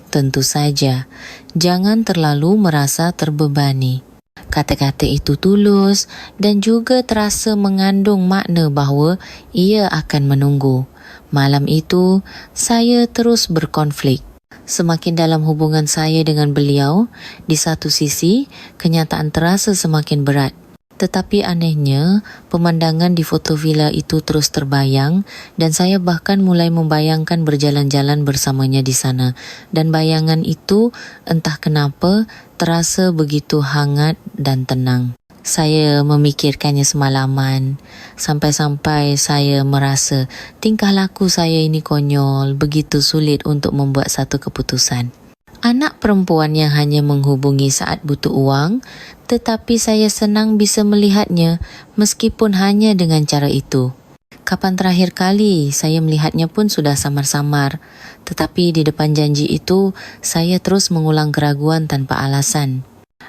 Tentu saja, jangan terlalu merasa terbebani. Kata-kata itu tulus dan juga terasa mengandung makna bahawa ia akan menunggu. Malam itu, saya terus berkonflik. Semakin dalam hubungan saya dengan beliau, di satu sisi, kenyataan terasa semakin berat. Tetapi anehnya, pemandangan di foto villa itu terus terbayang dan saya bahkan mulai membayangkan berjalan-jalan bersamanya di sana. Dan bayangan itu, entah kenapa, terasa begitu hangat dan tenang. Saya memikirkannya semalaman, sampai-sampai saya merasa tingkah laku saya ini konyol, begitu sulit untuk membuat satu keputusan. Anak perempuan yang hanya menghubungi saat butuh uang, tetapi saya senang bisa melihatnya meskipun hanya dengan cara itu. Kapan terakhir kali saya melihatnya pun sudah samar-samar, tetapi di depan janji itu saya terus mengulang keraguan tanpa alasan.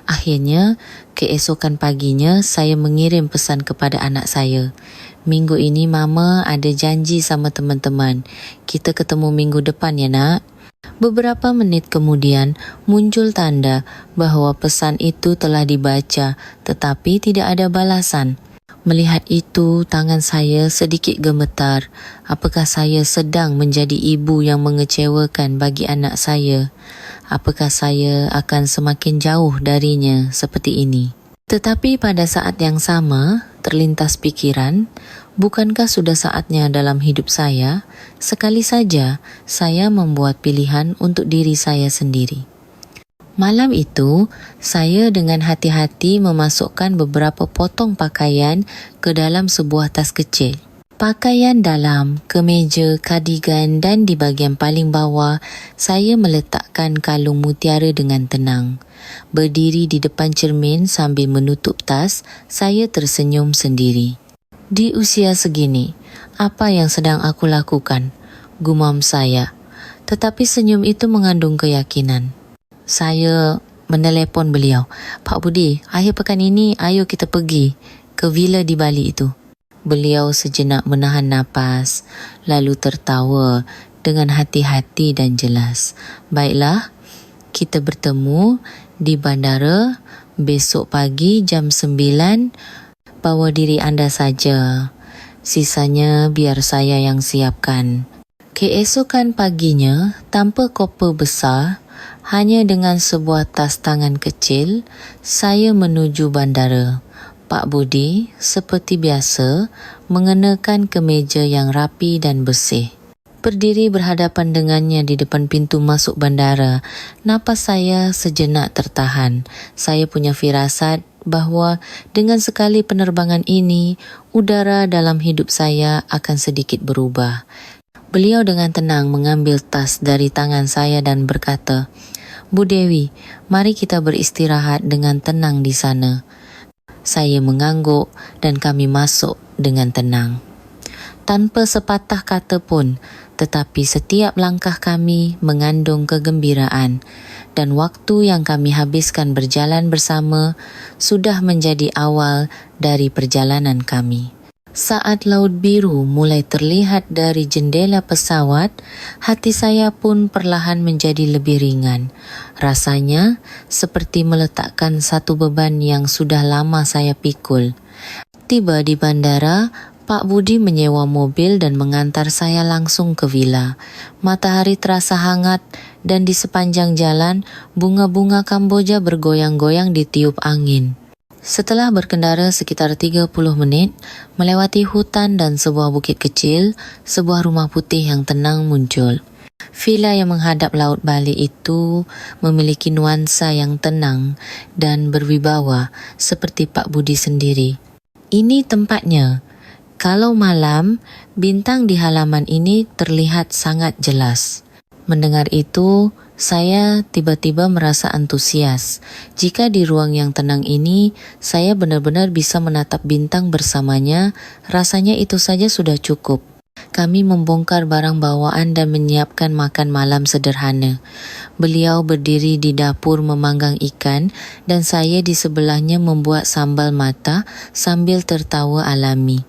Akhirnya, keesokan paginya saya mengirim pesan kepada anak saya. Minggu ini Mama ada janji sama teman-teman. Kita ketemu minggu depan ya nak. Beberapa menit kemudian muncul tanda bahawa pesan itu telah dibaca tetapi tidak ada balasan. Melihat itu, tangan saya sedikit gemetar. Apakah saya sedang menjadi ibu yang mengecewakan bagi anak saya? apakah saya akan semakin jauh darinya seperti ini? Tetapi pada saat yang sama, terlintas pikiran, bukankah sudah saatnya dalam hidup saya, sekali saja saya membuat pilihan untuk diri saya sendiri. Malam itu, saya dengan hati-hati memasukkan beberapa potong pakaian ke dalam sebuah tas kecil. Pakaian dalam, kemeja, kardigan dan di bahagian paling bawah, saya meletakkan kalung mutiara dengan tenang. Berdiri di depan cermin sambil menutup tas, saya tersenyum sendiri. Di usia segini, apa yang sedang aku lakukan? Gumam saya. Tetapi senyum itu mengandung keyakinan. Saya menelepon beliau. Pak Budi, akhir pekan ini ayo kita pergi ke villa di Bali itu. Beliau sejenak menahan napas, lalu tertawa dengan hati-hati dan jelas. Baiklah, kita bertemu di bandara besok pagi jam 9. Bawa diri anda saja. Sisanya biar saya yang siapkan. Keesokan paginya, tanpa koper besar, hanya dengan sebuah tas tangan kecil, saya menuju bandara. Pak Budi, seperti biasa, mengenakan kemeja yang rapi dan bersih. Berdiri berhadapan dengannya di depan pintu masuk bandara, napas saya sejenak tertahan. Saya punya firasat bahawa dengan sekali penerbangan ini, udara dalam hidup saya akan sedikit berubah. Beliau dengan tenang mengambil tas dari tangan saya dan berkata, Bu Dewi, mari kita beristirahat dengan tenang di sana. Saya mengangguk dan kami masuk dengan tenang. Tanpa sepatah kata pun, tetapi setiap langkah kami mengandung kegembiraan dan waktu yang kami habiskan berjalan bersama sudah menjadi awal dari perjalanan kami. Saat laut biru mulai terlihat dari jendela pesawat, hati saya pun perlahan menjadi lebih ringan. Rasanya seperti meletakkan satu beban yang sudah lama saya pikul. Tiba di bandara, Pak Budi menyewa mobil dan mengantar saya langsung ke villa. Matahari terasa hangat dan di sepanjang jalan, bunga-bunga Kamboja bergoyang-goyang ditiup angin. Setelah berkendara sekitar 30 menit, melewati hutan dan sebuah bukit kecil, sebuah rumah putih yang tenang muncul. Villa yang menghadap Laut Bali itu memiliki nuansa yang tenang dan berwibawa seperti Pak Budi sendiri. Ini tempatnya. Kalau malam, bintang di halaman ini terlihat sangat jelas. Mendengar itu, saya tiba-tiba merasa antusias. Jika di ruang yang tenang ini, saya benar-benar bisa menatap bintang bersamanya, rasanya itu saja sudah cukup. Kami membongkar barang bawaan dan menyiapkan makan malam sederhana. Beliau berdiri di dapur memanggang ikan dan saya di sebelahnya membuat sambal mata sambil tertawa alami.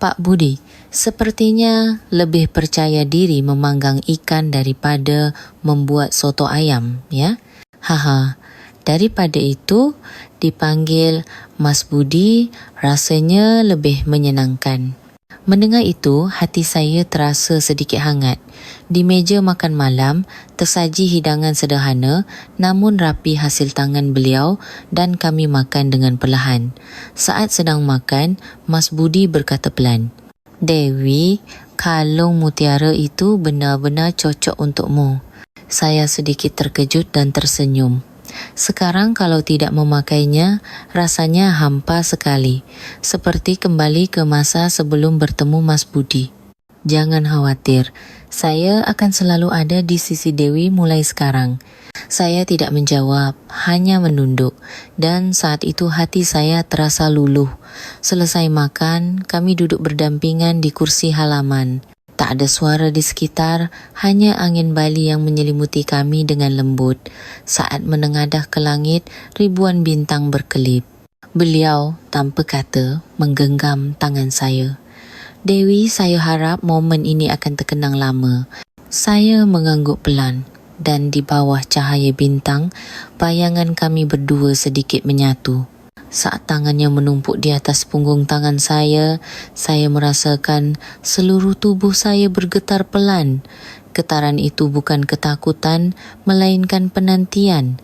Pak Budi, sepertinya lebih percaya diri memanggang ikan daripada membuat soto ayam, ya? Haha, daripada itu dipanggil Mas Budi rasanya lebih menyenangkan. Mendengar itu, hati saya terasa sedikit hangat. Di meja makan malam, tersaji hidangan sederhana namun rapi hasil tangan beliau dan kami makan dengan perlahan. Saat sedang makan, Mas Budi berkata pelan, Dewi, kalung mutiara itu benar-benar cocok untukmu. Saya sedikit terkejut dan tersenyum. Sekarang kalau tidak memakainya, rasanya hampa sekali, seperti kembali ke masa sebelum bertemu Mas Budi. Jangan khawatir, saya akan selalu ada di sisi Dewi mulai sekarang. Saya tidak menjawab, hanya menunduk, dan saat itu hati saya terasa luluh. Selesai makan, kami duduk berdampingan di kursi halaman. Tak ada suara di sekitar, hanya angin Bali yang menyelimuti kami dengan lembut. Saat menengadah ke langit, ribuan bintang berkelip. Beliau, tanpa kata, menggenggam tangan saya. Dewi, saya harap momen ini akan terkenang lama. Saya mengangguk pelan, dan di bawah cahaya bintang, bayangan kami berdua sedikit menyatu. Saat tangannya menumpuk di atas punggung tangan saya merasakan seluruh tubuh saya bergetar pelan Getaran itu bukan ketakutan, melainkan penantian.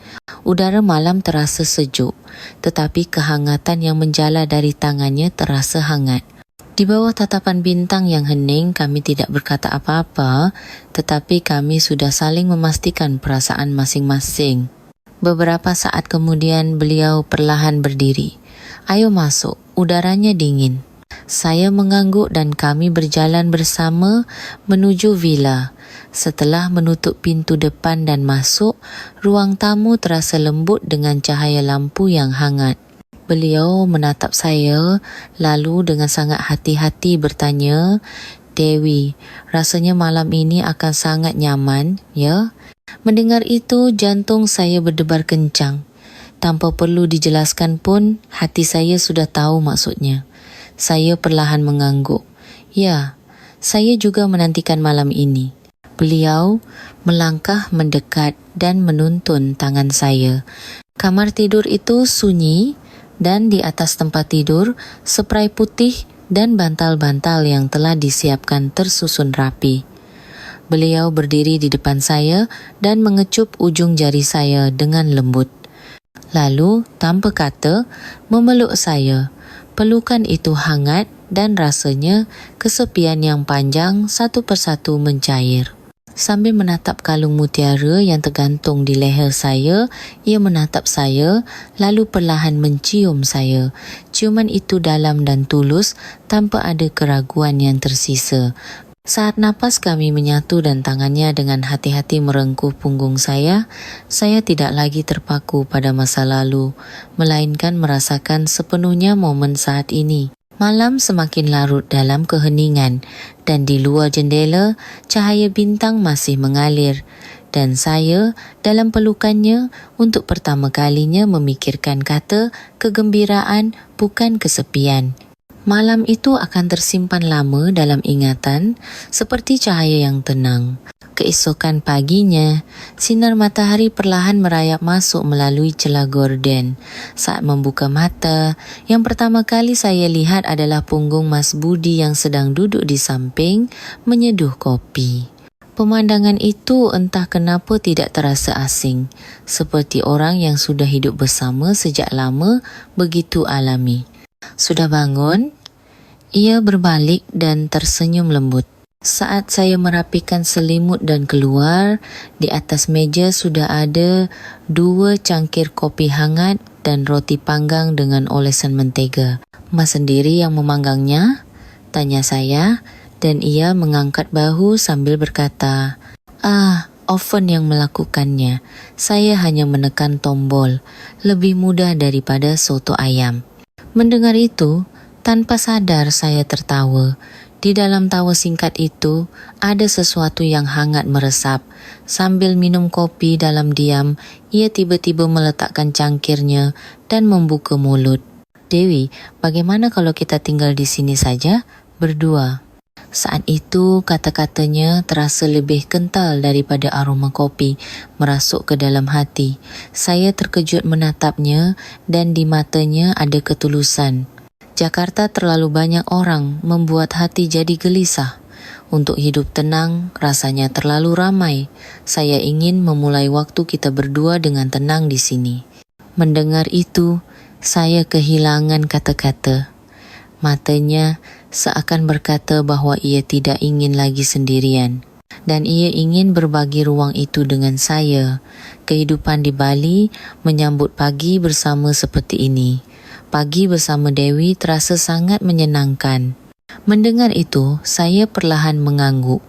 Udara malam terasa sejuk, tetapi kehangatan yang menjala dari tangannya terasa hangat. Di bawah tatapan bintang yang hening, kami tidak berkata apa-apa, tetapi kami sudah saling memastikan perasaan masing-masing. Beberapa saat kemudian beliau perlahan berdiri. "Ayo masuk, udaranya dingin." Saya mengangguk dan kami berjalan bersama menuju villa. Setelah menutup pintu depan dan masuk, ruang tamu terasa lembut dengan cahaya lampu yang hangat. Beliau menatap saya, lalu dengan sangat hati-hati bertanya, "Dewi, rasanya malam ini akan sangat nyaman, ya?" Mendengar itu, jantung saya berdebar kencang. Tanpa perlu dijelaskan pun, hati saya sudah tahu maksudnya. Saya perlahan mengangguk. "Ya, saya juga menantikan malam ini." Beliau melangkah mendekat dan menuntun tangan saya. Kamar tidur itu sunyi dan di atas tempat tidur, spray putih dan bantal-bantal yang telah disiapkan tersusun rapi. Beliau berdiri di depan saya dan mengecup ujung jari saya dengan lembut. Lalu, tanpa kata, memeluk saya. Pelukan itu hangat dan rasanya kesepian yang panjang satu persatu mencair. Sambil menatap kalung mutiara yang tergantung di leher saya, ia menatap saya lalu perlahan mencium saya. Ciuman itu dalam dan tulus tanpa ada keraguan yang tersisa. Saat napas kami menyatu dan tangannya dengan hati-hati merengkuh punggung saya tidak lagi terpaku pada masa lalu, melainkan merasakan sepenuhnya momen saat ini. Malam semakin larut dalam keheningan dan di luar jendela cahaya bintang masih mengalir dan saya dalam pelukannya untuk pertama kalinya memikirkan kata kegembiraan bukan kesepian. Malam itu akan tersimpan lama dalam ingatan seperti cahaya yang tenang. Keesokan paginya, sinar matahari perlahan merayap masuk melalui celah gorden. Saat membuka mata, yang pertama kali saya lihat adalah punggung Mas Budi yang sedang duduk di samping menyeduh kopi. Pemandangan itu entah kenapa tidak terasa asing, seperti orang yang sudah hidup bersama sejak lama begitu alami. "Sudah bangun?" Ia berbalik dan tersenyum lembut. Saat saya merapikan selimut dan keluar, di atas meja sudah ada 2 cangkir kopi hangat dan roti panggang dengan olesan mentega. "Mas sendiri yang memanggangnya?" tanya saya, dan ia mengangkat bahu sambil berkata, "Oven yang melakukannya. Saya hanya menekan tombol. Lebih mudah daripada soto ayam." Mendengar itu, tanpa sadar saya tertawa. Di dalam tawa singkat itu, ada sesuatu yang hangat meresap. Sambil minum kopi dalam diam, ia tiba-tiba meletakkan cangkirnya dan membuka mulut. "Dewi, bagaimana kalau kita tinggal di sini saja, berdua?" Saat itu, kata-katanya terasa lebih kental daripada aroma kopi merasuk ke dalam hati. Saya terkejut menatapnya dan di matanya ada ketulusan. Jakarta terlalu banyak orang membuat hati jadi gelisah. Untuk hidup tenang, rasanya terlalu ramai. Saya ingin memulai waktu kita berdua dengan tenang di sini. Mendengar itu, saya kehilangan kata-kata. Matanya seakan berkata bahwa ia tidak ingin lagi sendirian. Dan ia ingin berbagi ruang itu dengan saya. Kehidupan di Bali menyambut pagi bersama seperti ini. Pagi bersama Dewi terasa sangat menyenangkan. Mendengar itu, saya perlahan mengangguk.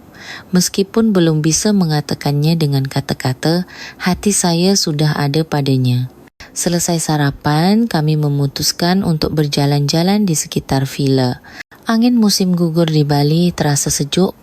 Meskipun belum bisa mengatakannya dengan kata-kata, hati saya sudah ada padanya. Selesai sarapan, kami memutuskan untuk berjalan-jalan di sekitar villa. Angin musim gugur di Bali terasa sejuk,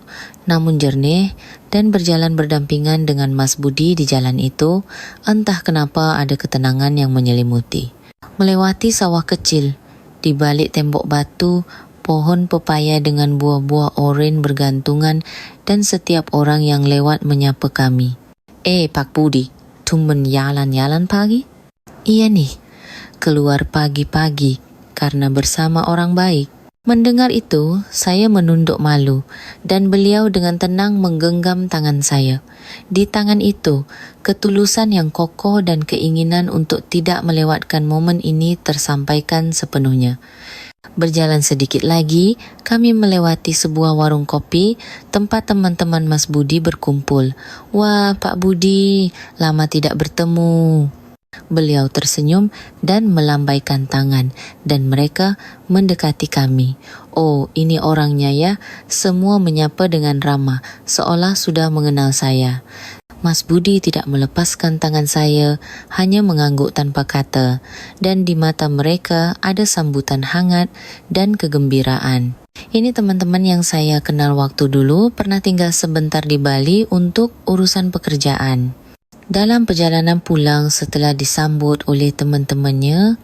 namun jernih, dan berjalan berdampingan dengan Mas Budi di jalan itu, entah kenapa ada ketenangan yang menyelimuti. Melewati sawah kecil, di balik tembok batu, pohon pepaya dengan buah-buah oren bergantungan dan setiap orang yang lewat menyapa kami. Pak Budi, tumben jalan-jalan pagi?" "Iya nih, keluar pagi-pagi karena bersama orang baik." Mendengar itu, saya menunduk malu dan beliau dengan tenang menggenggam tangan saya. Di tangan itu, ketulusan yang kokoh dan keinginan untuk tidak melewatkan momen ini tersampaikan sepenuhnya. Berjalan sedikit lagi, kami melewati sebuah warung kopi tempat teman-teman Mas Budi berkumpul. "Wah, Pak Budi, lama tidak bertemu." Beliau tersenyum dan melambaikan tangan dan mereka mendekati kami. "Oh, ini orangnya ya." Semua menyapa dengan ramah, seolah sudah mengenal saya. Mas Budi tidak melepaskan tangan saya, hanya mengangguk tanpa kata, dan di mata mereka ada sambutan hangat dan kegembiraan. Ini teman-teman yang saya kenal waktu dulu, pernah tinggal sebentar di Bali untuk urusan pekerjaan. Dalam perjalanan pulang setelah disambut oleh teman-temannya,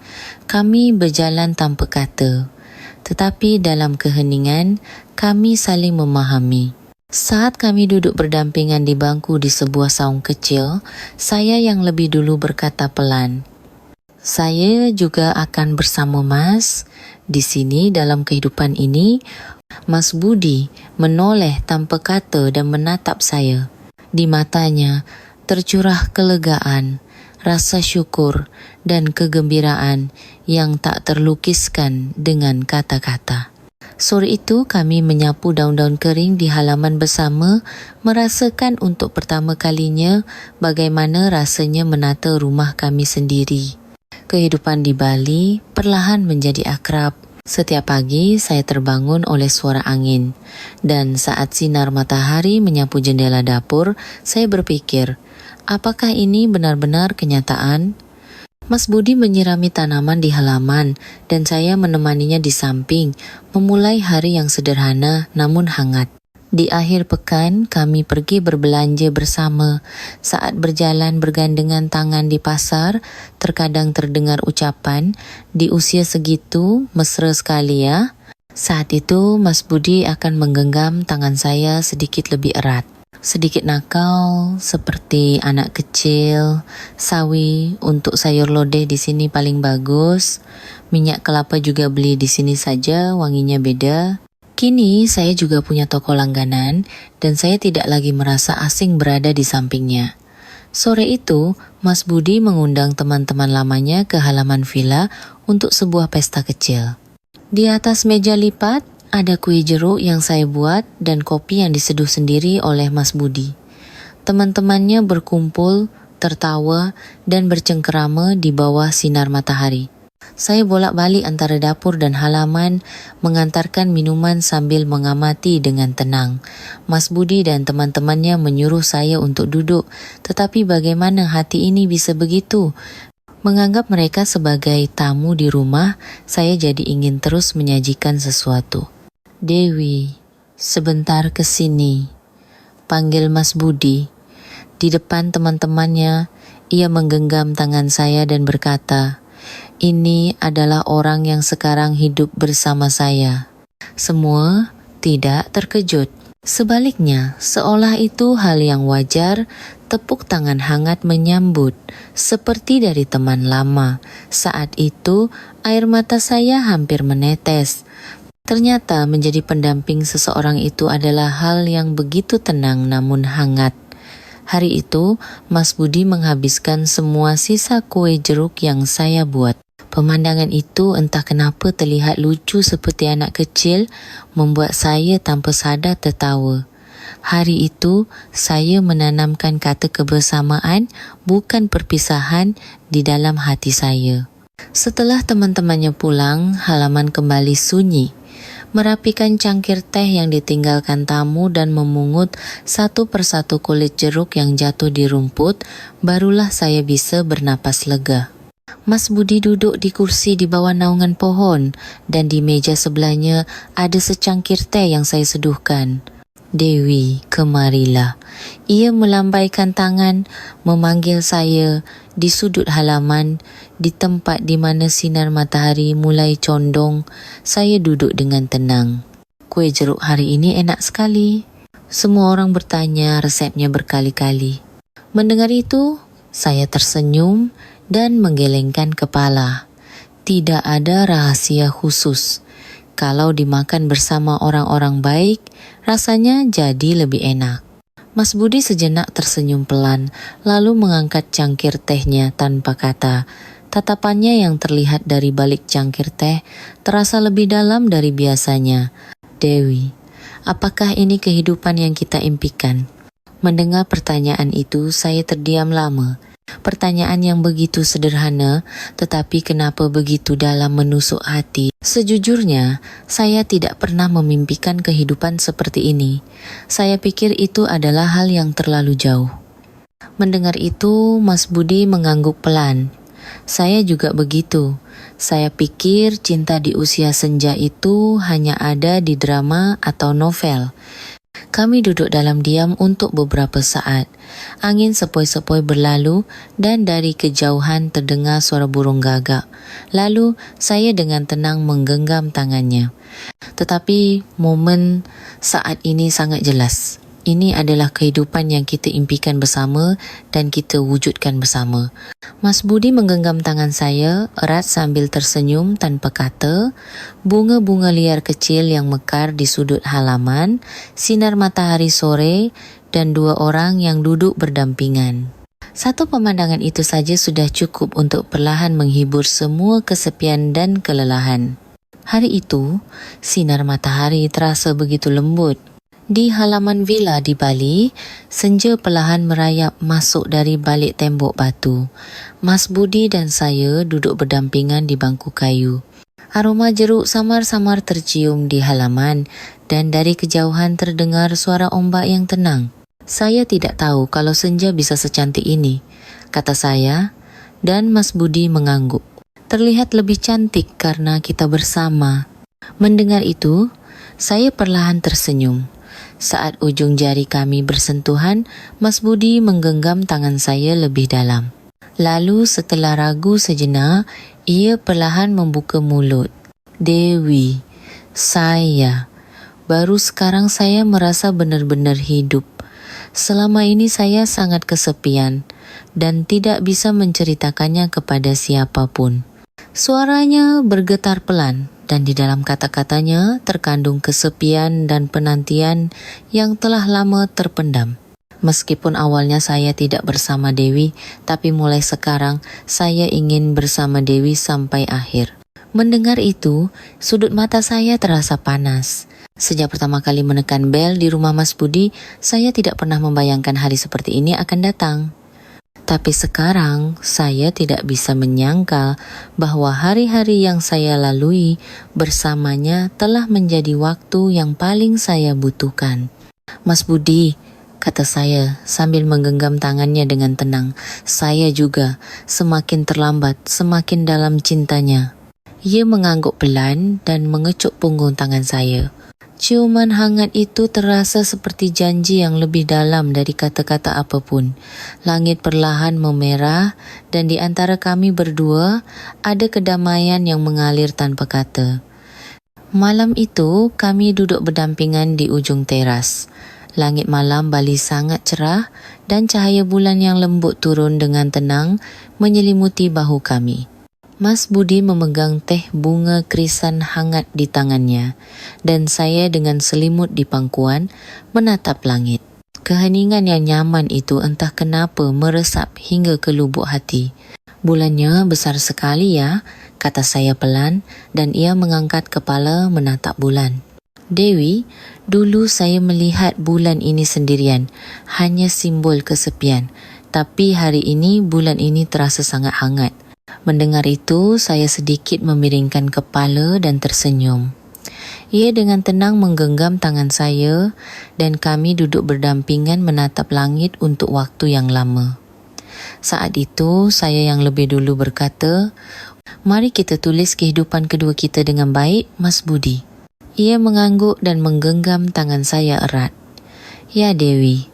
kami berjalan tanpa kata. Tetapi dalam keheningan, kami saling memahami. Saat kami duduk berdampingan di bangku di sebuah saung kecil, saya yang lebih dulu berkata pelan, "Saya juga akan bersama Mas. Di sini dalam kehidupan ini." Mas Budi menoleh tanpa kata dan menatap saya. Di matanya tercurah kelegaan, rasa syukur dan kegembiraan yang tak terlukiskan dengan kata-kata. Sore itu kami menyapu daun-daun kering di halaman bersama, merasakan untuk pertama kalinya bagaimana rasanya menata rumah kami sendiri. Kehidupan di Bali perlahan menjadi akrab. Setiap pagi saya terbangun oleh suara angin, dan saat sinar matahari menyapu jendela dapur, saya berpikir, apakah ini benar-benar kenyataan? Mas Budi menyirami tanaman di halaman dan saya menemaninya di samping, memulai hari yang sederhana namun hangat. Di akhir pekan, kami pergi berbelanja bersama. Saat berjalan bergandengan tangan di pasar, terkadang terdengar ucapan, "Di usia segitu, mesra sekali ya." Saat itu, Mas Budi akan menggenggam tangan saya sedikit lebih erat. Sedikit nakal, seperti anak kecil. "Sawi untuk sayur lodeh di sini paling bagus. Minyak kelapa juga beli di sini saja, wanginya beda." Kini saya juga punya toko langganan dan saya tidak lagi merasa asing berada di sampingnya. Sore itu, Mas Budi mengundang teman-teman lamanya ke halaman villa untuk sebuah pesta kecil. Di atas meja lipat, ada kue jeruk yang saya buat dan kopi yang diseduh sendiri oleh Mas Budi. Teman-temannya berkumpul, tertawa, dan bercengkerama di bawah sinar matahari. Saya bolak-balik antara dapur dan halaman, mengantarkan minuman sambil mengamati dengan tenang. Mas Budi dan teman-temannya menyuruh saya untuk duduk, tetapi bagaimana hati ini bisa begitu? Menganggap mereka sebagai tamu di rumah, saya jadi ingin terus menyajikan sesuatu. "Dewi, sebentar ke sini," panggil Mas Budi. Di depan teman-temannya, ia menggenggam tangan saya dan berkata, "Ini adalah orang yang sekarang hidup bersama saya." Semua tidak terkejut. Sebaliknya, seolah itu hal yang wajar, tepuk tangan hangat menyambut, seperti dari teman lama. Saat itu, air mata saya hampir menetes. Ternyata menjadi pendamping seseorang itu adalah hal yang begitu tenang namun hangat. Hari itu, Mas Budi menghabiskan semua sisa kue jeruk yang saya buat. Pemandangan itu entah kenapa terlihat lucu seperti anak kecil, membuat saya tanpa sadar tertawa. Hari itu, saya menanamkan kata kebersamaan, bukan perpisahan, di dalam hati saya. Setelah teman-temannya pulang, halaman kembali sunyi. Merapikan cangkir teh yang ditinggalkan tamu dan memungut satu persatu kulit jeruk yang jatuh di rumput, barulah saya bisa bernapas lega. Mas Budi duduk di kursi di bawah naungan pohon dan di meja sebelahnya ada secangkir teh yang saya seduhkan. "Dewi, kemarilah." Ia melambaikan tangan, memanggil saya di sudut halaman, di tempat di mana sinar matahari mulai condong. Saya duduk dengan tenang. "Kue jeruk hari ini enak sekali." Semua orang bertanya resepnya berkali-kali. Mendengar itu, saya tersenyum dan menggelengkan kepala. Tidak ada rahasia khusus. Kalau dimakan bersama orang-orang baik, rasanya jadi lebih enak. Mas Budi sejenak tersenyum pelan, lalu mengangkat cangkir tehnya tanpa kata. Tatapannya yang terlihat dari balik cangkir teh terasa lebih dalam dari biasanya. Dewi, apakah ini kehidupan yang kita impikan? Mendengar pertanyaan itu, saya terdiam lama. Pertanyaan yang begitu sederhana, tetapi kenapa begitu dalam menusuk hati? Sejujurnya, saya tidak pernah memimpikan kehidupan seperti ini. Saya pikir itu adalah hal yang terlalu jauh. Mendengar itu, Mas Budi mengangguk pelan. Saya juga begitu. Saya pikir cinta di usia senja itu hanya ada di drama atau novel. Kami duduk dalam diam untuk beberapa saat. Angin sepoi-sepoi berlalu dan dari kejauhan terdengar suara burung gagak. Lalu saya dengan tenang menggenggam tangannya. Tetapi momen saat ini sangat jelas. Ini adalah kehidupan yang kita impikan bersama dan kita wujudkan bersama. Mas Budi menggenggam tangan saya erat sambil tersenyum tanpa kata. Bunga-bunga liar kecil yang mekar di sudut halaman, sinar matahari sore, dan dua orang yang duduk berdampingan. Satu pemandangan itu saja sudah cukup untuk perlahan menghibur semua kesepian dan kelelahan. Hari itu, sinar matahari terasa begitu lembut. Di halaman villa di Bali, senja perlahan merayap masuk dari balik tembok batu. Mas Budi dan saya duduk berdampingan di bangku kayu. Aroma jeruk samar-samar tercium di halaman dan dari kejauhan terdengar suara ombak yang tenang. Saya tidak tahu kalau senja bisa secantik ini, kata saya, dan Mas Budi mengangguk. Terlihat lebih cantik karena kita bersama. Mendengar itu, saya perlahan tersenyum. Saat ujung jari kami bersentuhan, Mas Budi menggenggam tangan saya lebih dalam. Lalu setelah ragu sejenak, ia perlahan membuka mulut. Dewi, saya. Baru sekarang saya merasa benar-benar hidup. Selama ini saya sangat kesepian dan tidak bisa menceritakannya kepada siapapun. Suaranya bergetar pelan. Dan di dalam kata-katanya terkandung kesepian dan penantian yang telah lama terpendam. Meskipun awalnya saya tidak bersama Dewi, tapi mulai sekarang saya ingin bersama Dewi sampai akhir. Mendengar itu, sudut mata saya terasa panas. Sejak pertama kali menekan bel di rumah Mas Budi, saya tidak pernah membayangkan hari seperti ini akan datang. Tapi sekarang saya tidak bisa menyangkal bahwa hari-hari yang saya lalui bersamanya telah menjadi waktu yang paling saya butuhkan. Mas Budi, kata saya sambil menggenggam tangannya dengan tenang, saya juga semakin terlambat, semakin dalam cintanya. Ia mengangguk pelan dan mengecup punggung tangan saya. Ciuman hangat itu terasa seperti janji yang lebih dalam dari kata-kata apapun. Langit perlahan memerah dan di antara kami berdua ada kedamaian yang mengalir tanpa kata. Malam itu kami duduk berdampingan di ujung teras. Langit malam Bali sangat cerah dan cahaya bulan yang lembut turun dengan tenang menyelimuti bahu kami. Mas Budi memegang teh bunga krisan hangat di tangannya dan saya dengan selimut di pangkuan menatap langit. Keheningan yang nyaman itu entah kenapa meresap hingga ke lubuk hati. Bulannya besar sekali ya, kata saya pelan dan ia mengangkat kepala menatap bulan. Dewi, dulu saya melihat bulan ini sendirian, hanya simbol kesepian. Tapi hari ini bulan ini terasa sangat hangat. Mendengar itu, saya sedikit memiringkan kepala dan tersenyum. Ia dengan tenang menggenggam tangan saya dan kami duduk berdampingan menatap langit untuk waktu yang lama. Saat itu, saya yang lebih dulu berkata, "Mari kita tulis kehidupan kedua kita dengan baik, Mas Budi." Ia mengangguk dan menggenggam tangan saya erat. "Ya Dewi,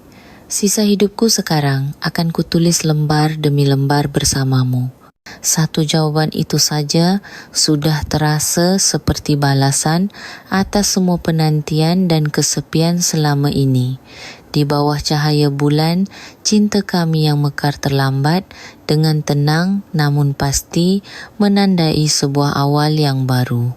sisa hidupku sekarang akan kutulis lembar demi lembar bersamamu." Satu jawaban itu saja sudah terasa seperti balasan atas semua penantian dan kesepian selama ini. Di bawah cahaya bulan, cinta kami yang mekar terlambat dengan tenang namun pasti menandai sebuah awal yang baru.